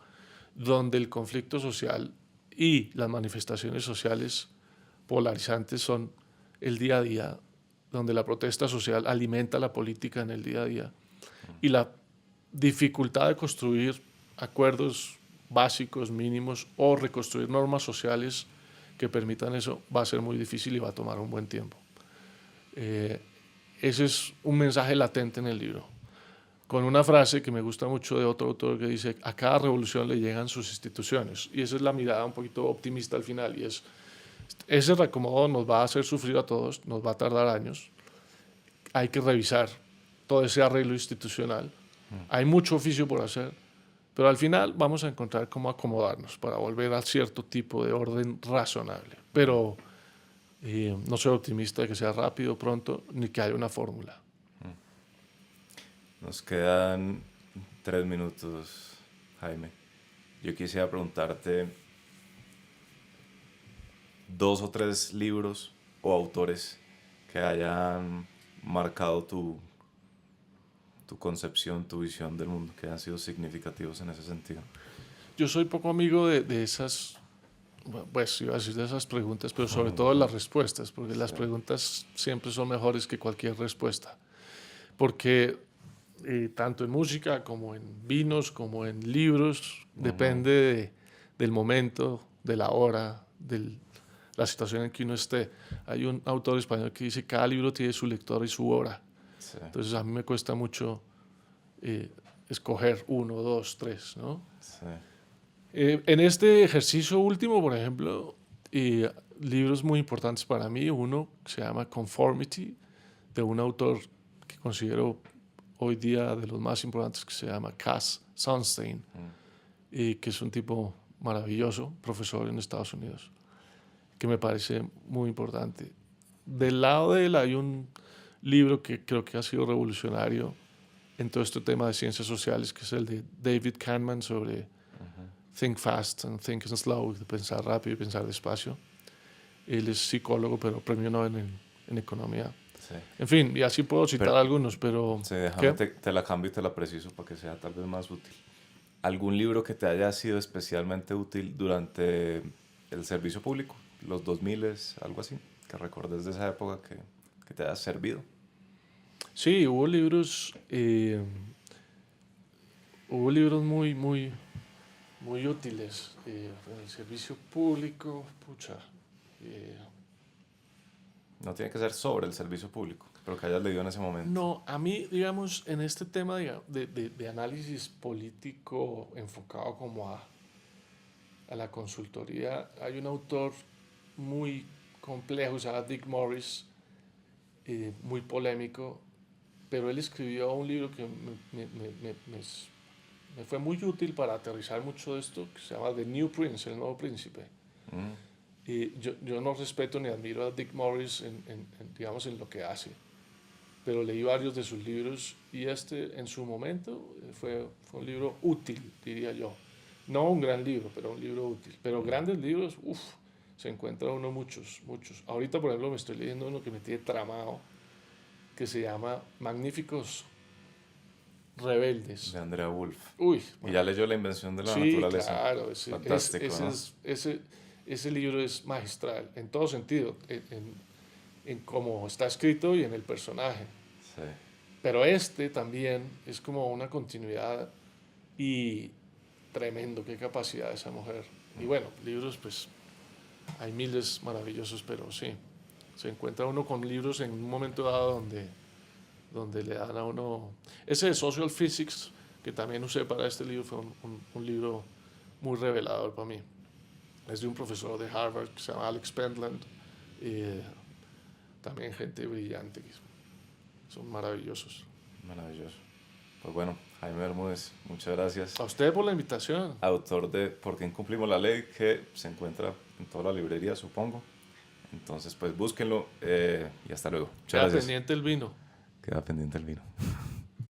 donde el conflicto social y las manifestaciones sociales polarizantes son el día a día, donde la protesta social alimenta la política en el día a día, y la dificultad de construir acuerdos básicos, mínimos, o reconstruir normas sociales que permitan eso va a ser muy difícil y va a tomar un buen tiempo. Ese es un mensaje latente en el libro, con una frase que me gusta mucho de otro autor que dice: a cada revolución le llegan sus instituciones, y esa es la mirada un poquito optimista al final, y es: ese reacomodo nos va a hacer sufrir a todos, nos va a tardar años, hay que revisar todo ese arreglo institucional, hay mucho oficio por hacer, pero al final vamos a encontrar cómo acomodarnos para volver a cierto tipo de orden razonable. Pero no soy optimista de que sea rápido, pronto, ni que haya una fórmula. Nos quedan 3 minutos, Jaime. Yo quisiera preguntarte 2 o 3 libros o autores que hayan marcado tu concepción, tu visión del mundo, que han sido significativos en ese sentido. Yo soy poco amigo de esas, pues iba a decir de esas preguntas, pero sobre todo las respuestas, porque las preguntas siempre son mejores que cualquier respuesta. Porque tanto en música como en vinos, como en libros, depende del momento, de la hora, de la situación en que uno esté. Hay un autor español que dice: cada libro tiene su lector y su hora. Sí. Entonces a mí me cuesta mucho escoger 1, 2, 3, ¿no? Sí. En este ejercicio último, por ejemplo, libros muy importantes para mí, uno que se llama Conformity, de un autor que considero hoy día de los más importantes, que se llama Cass Sunstein, que es un tipo maravilloso, profesor en Estados Unidos, que me parece muy importante. Del lado de él hay un libro que creo que ha sido revolucionario en todo este tema de ciencias sociales, que es el de David Kahneman sobre Think Fast and Think Slow, de pensar rápido y pensar despacio. Él es psicólogo, pero premio Nobel en economía. Sí. En fin, y así puedo citar algunos, pero... Sí, déjame, te la cambio y te la preciso para que sea tal vez más útil. ¿Algún libro que te haya sido especialmente útil durante el servicio público? Los 2000, algo así, que recordes de esa época que te haya servido. Sí, hubo libros muy útiles en el servicio público, pucha. No tiene que ser sobre el servicio público, pero que hayas leído en ese momento. No, a mí, digamos, en este tema de análisis político enfocado como a la consultoría, hay un autor muy complejo, se llama Dick Morris, muy polémico, pero él escribió un libro que me fue muy útil para aterrizar mucho de esto, que se llama The New Prince, el nuevo príncipe. Yo no respeto ni admiro a Dick Morris digamos, en lo que hace, pero leí varios de sus libros y en su momento fue un libro útil, diría yo. No un gran libro, pero un libro útil. Pero grandes libros, se encuentra uno muchos. Ahorita, por ejemplo, me estoy leyendo uno que me tiene tramado, que se llama Magníficos Rebeldes. De Andrea Wolf. Uy. Y ya leyó La invención de la sí, naturaleza. Claro, fantástico, ¿no? Ese libro es magistral, en todo sentido, en cómo está escrito y en el personaje. Sí. Pero también es como una continuidad y tremendo, qué capacidad de esa mujer. Y bueno, libros, pues hay miles maravillosos, pero sí, se encuentra uno con libros en un momento dado donde le dan a uno... Ese de Social Physics, que también usé para este libro, fue un libro muy revelador para mí. Es de un profesor de Harvard que se llama Alex Pentland, también gente brillante, son maravillosos. Maravilloso. Pues bueno, Jaime Bermúdez, muchas gracias. A usted por la invitación. Autor de ¿Por qué incumplimos la ley?, que se encuentra en toda la librería, supongo. Entonces, pues búsquenlo y hasta luego. Queda pendiente el vino. Queda pendiente el vino.